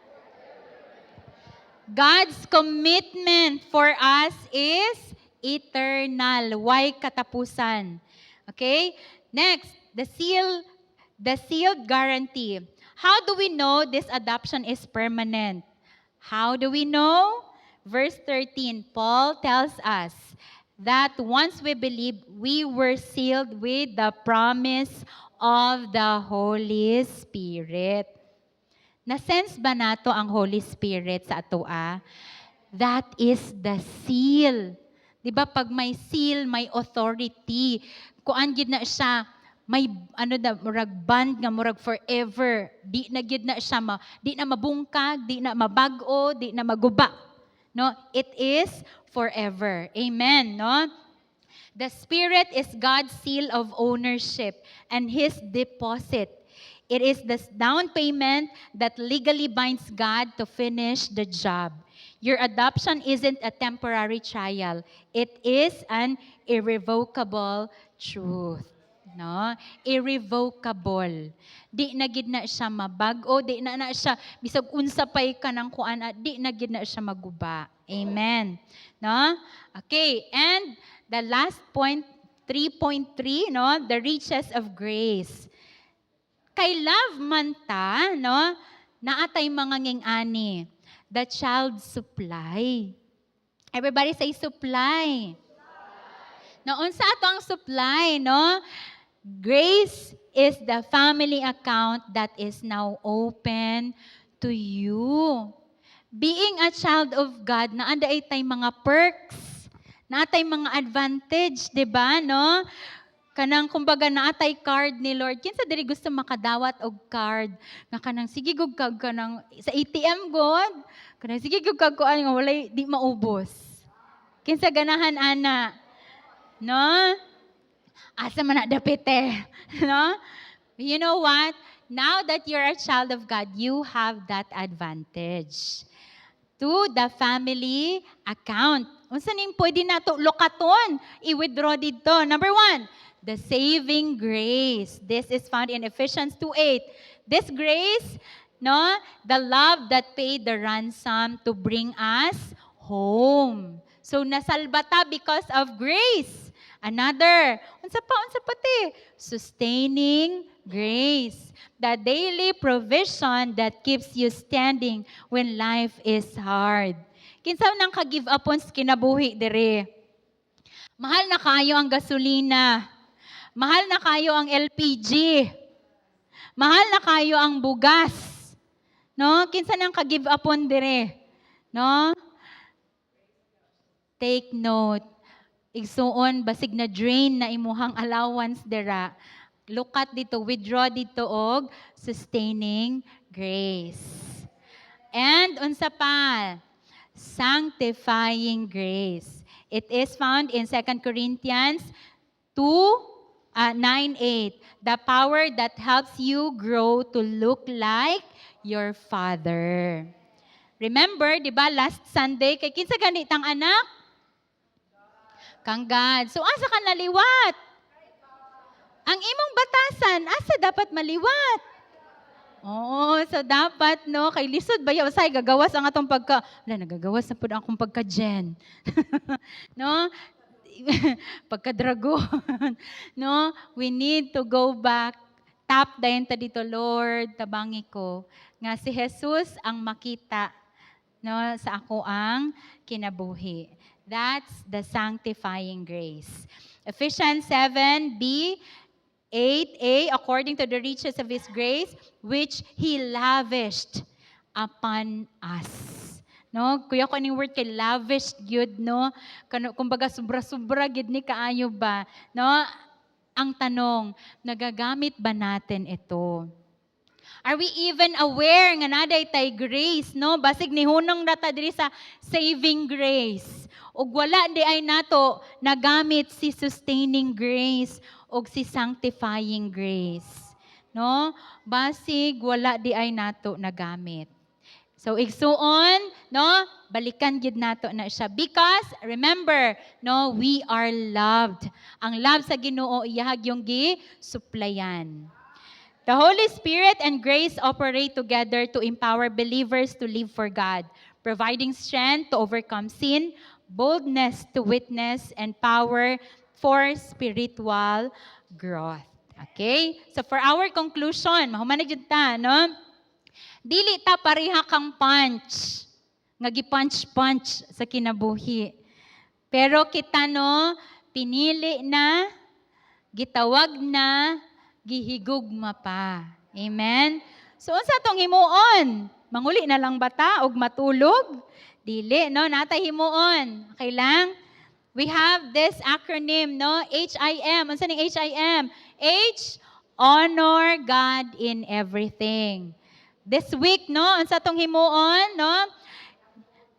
God's commitment for us is eternal. Why katapusan? Okay? Next, the sealed guarantee. How do we know this adoption is permanent? How do we know? Verse 13, Paul tells us, that once we believe, we were sealed with the promise of the Holy Spirit. Na-sense ba nato ang Holy Spirit sa atoa? That is the seal. Di ba pag may seal, may authority. Kuan gid na siya, may murag band nga murag forever. Di na gid na siya di na mabungkag, di na mabag-o, di na maguba. No, it is forever. Amen, no? The Spirit is God's seal of ownership and His deposit. It is the down payment that legally binds God to finish the job. Your adoption isn't a temporary trial. It is an irrevocable truth. No? Irrevocable. Di na gid na siya mabag-o, di na siya bisag unsa pay kanang kuan, di na gid na siya maguba. Amen. No? Okay, and the last point 3.3, no, the riches of grace. Kay love man ta, no, naatay mga nging-ani. The child supply. Everybody say supply. Noon sa ato ang supply, no? Grace is the family account that is now open to you. Being a child of God, naanday tay mga perks, naatay mga advantage, 'di ba, no? Kanang kumbaga naatay card ni Lord. Kinsa diri gusto makadawat og card nga kanang sige gug kag kanang sa ATM god. Kanang sige gug kag kuan nga walay di maubos. Kinsa ganahan ana? No? Asa man na dapite, no? You know what? Now that you're a child of God, you have that advantage. To the family account. Unsa ning pwede nato lokaton? I-withdraw dito. Number 1, the saving grace. This is found in Ephesians 2:8. This grace, no, the love that paid the ransom to bring us home. So nasalbata because of grace. Another, unsa pa ti? Sustaining grace. The daily provision that keeps you standing when life is hard. Kinsa nang ka-give upon sa kinabuhi dire? Mahal na kayo ang gasolina. Mahal na kayo ang LPG. Mahal na kayo ang bugas. No? Kinsa nang ka-give upon dire? No? Take note. Igsuon basig na drain na imuhang allowance dira. Look at dito, withdraw dito og sustaining grace. And unsa pa? Sanctifying grace. It is found in 2 Corinthians 9:8. The power that helps you grow to look like your Father. Remember, di ba, last Sunday, kay kinsa ganitang anak? Kang God. So, asa ka naliwat? Ang imong batasan, asa dapat maliwat? Oo, so dapat, no, kay lisod ba yaw, say, gagawas ang atong nagagawas na po akong pagka-gen. No? Pagka-dragon. No? We need to go back. Tap dayon ta dito, Lord, tabangi ko. Nga si Jesus ang makita, no, sa ako ang kinabuhi. That's the sanctifying grace. Ephesians 7:8a, according to the riches of His grace, which He lavished upon us. No, kuya ko aning word kay lavished gyud, no? Kumbaga sobra-sobra gid ni kaayo ba? No? Ang tanong, nagagamit ba natin ito? Are we even aware nga naday tay grace, no? Basig ni hunong data diri sa saving grace. Ug wala di ay nato nagamit si sustaining grace ug si sanctifying grace. No? Basig wala di ay nato nagamit. So igsuon, no? Balikan gid nato na siya because remember, no, we are loved. Ang love sa Ginoo iyahag yung gi-suplayan. The Holy Spirit and grace operate together to empower believers to live for God, providing strength to overcome sin, boldness to witness, and power for spiritual growth. Okay? So for our conclusion, mahuman na jud ta, no? Dili ta pareha kang punch, nga gi-punch-punch sa kinabuhi. Pero kita no, pinili na, gitawag na, gihigugma pa. Amen? So, unsa tong himuon? Manguli na lang bata og matulog? Dili, no? Natay himuon. Okay lang? We have this acronym, no? HIM. Unsa ning HIM? H, honor God in everything. This week, no? Unsa tong himuon, no?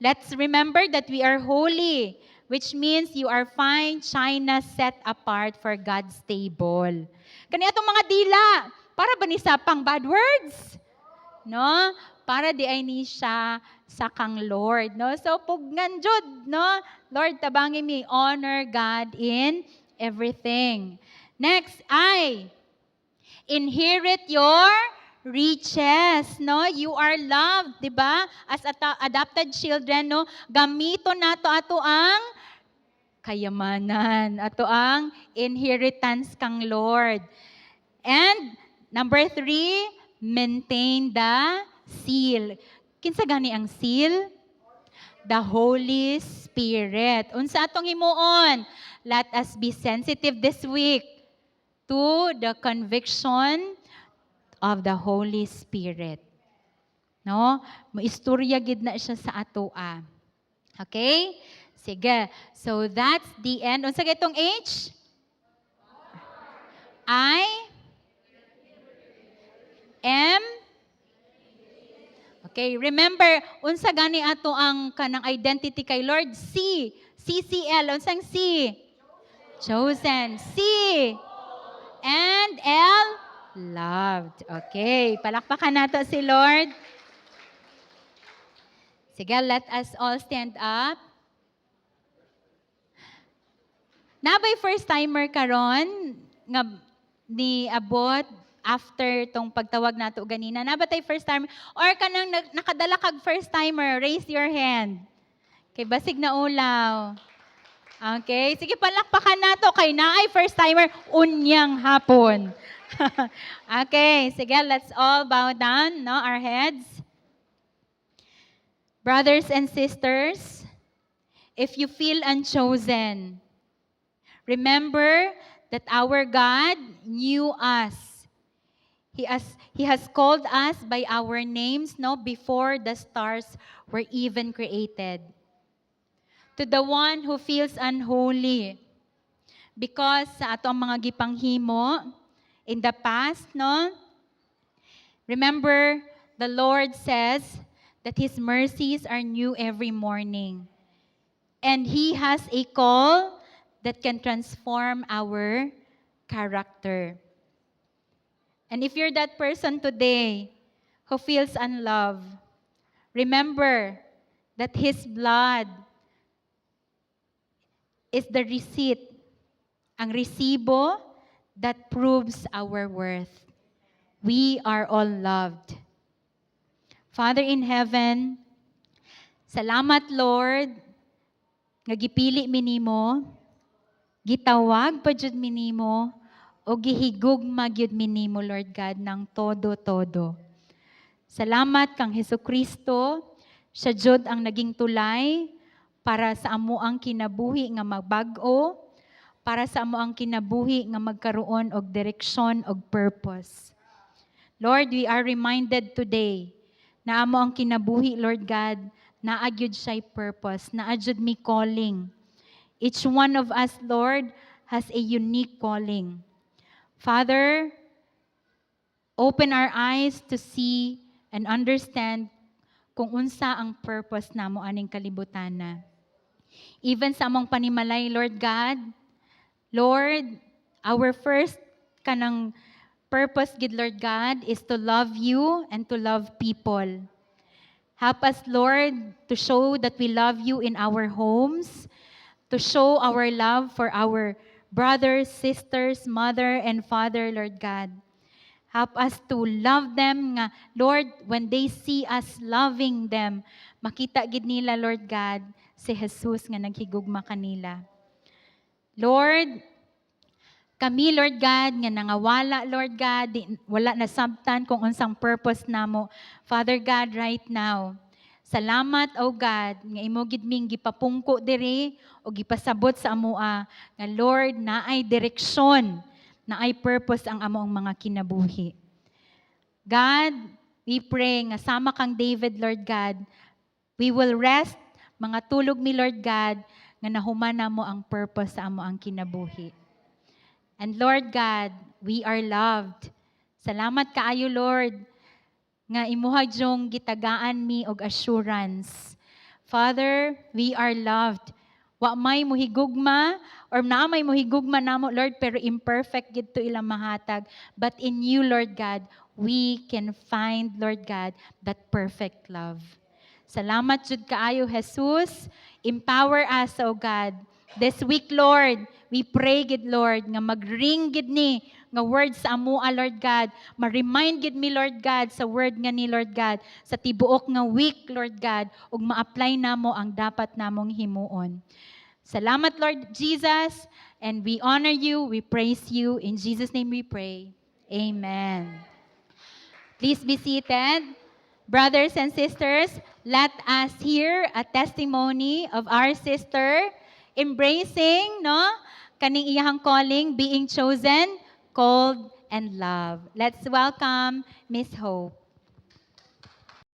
Let's remember that we are holy, which means you are fine, China set apart for God's table. Kani atong mga dila, para ba ni sa pang bad words? No? Para di ay ni siya sa kang Lord, no? So pugnan jud, no? Lord, tabangi mi, honor God in everything. Next, I inherit your riches, no? You are loved, di ba? As adopted children, no? Gamito nato ato ang kayamanan, ato ang inheritance kang Lord. And number 3, maintain the seal. Kinsa gani ang seal? The Holy Spirit. Unsa atong himuon? Let us be sensitive this week to the conviction of the Holy Spirit. No? Maistorya gid na siya sa atoa. Okay? Sige. So that's the end. Unsa kay itong H? I am. Okay, remember, unsa gani ato ang kanang identity kay Lord? C. CCL. Unsang C? Chosen. C. And L. Loved. Okay, palakpakan nato si Lord. Sige, let us all stand up. Nabay first timer karon nga ni abot after tong pagtawag nato ganina. Nabatay first timer or kanang nakadala kag first timer, raise your hand. Kay basig na ulaw. Okay, sige palakpakan nato kay naay first timer unyang hapon. Okay, sige, let's all bow down, no, our heads. Brothers and sisters, if you feel unchosen, remember that our God knew us. He has called us by our names, no, before the stars were even created. To the one who feels unholy, because sa ato ang mga gipanghimo in the past, no, remember the Lord says that His mercies are new every morning. And He has a call that can transform our character. And if you're that person today who feels unloved, remember that His blood is the receipt, ang resibo that proves our worth. We are all loved. Father in heaven, salamat Lord, nga gipili mi nimo, gitawag pa jud mi nimo, o gihigugma gyud mi nimo Lord God ng todo-todo. Salamat kang Hesukristo, siya jud ang naging tulay para sa amo ang kinabuhi nga magbag-o, para sa amo ang kinabuhi nga magkaroon og direksyon og purpose. Lord, we are reminded today na amo ang kinabuhi, Lord God, naa gyud siya'y purpose, naa gyud mi calling. Each one of us, Lord, has a unique calling. Father, open our eyes to see and understand kung unsa ang purpose namo aning kalibutana. Even sa among panimalay, Lord God, Lord, our first kanang purpose, gid Lord God, is to love you and to love people. Help us, Lord, to show that we love you in our homes, to show our love for our brothers, sisters, mother, and father, Lord God. Help us to love them nga, Lord, when they see us loving them, makita gid nila, Lord God, si Jesus nga naghigugma kanila. Lord, kami, Lord God, nga nangawala, Lord God, wala na sabtan kung unsang purpose namo. Father God, right now, Salamat, O God, nga imo gid ming gipapungko diri o gipasabot sa amoa nga Lord naay direksyon, naay purpose ang amoong mga kinabuhi. God, we pray nga sama kang David, Lord God, we will rest, mga tulog mi Lord God, nga nahumana mo ang purpose sa amo ang kinabuhi. And Lord God, we are loved. Salamat kaayo Lord, nga imuha jong gitagaan mi og assurance. Father, we are loved. Wa may mohigugma or na may mohigugma namo Lord pero imperfect gid to ilang mahatag, but in you Lord God, we can find Lord God that perfect love. Salamat jud kaayo Jesus. Empower us, O God. This week, Lord, we pray gid Lord nga magring gid ni nga word sa amoa Lord God. Ma-remind gid mi Lord God sa word nga ni Lord God sa tibuok nga week Lord God ug ma-apply namo ang dapat namong himuon. Salamat Lord Jesus, and we honor you, we praise you. In Jesus' name we pray. Amen. Please be seated. Brothers and sisters, let us hear a testimony of our sister embracing, no, kaning iyahang calling, being chosen, called, and loved. Let's welcome Miss Hope.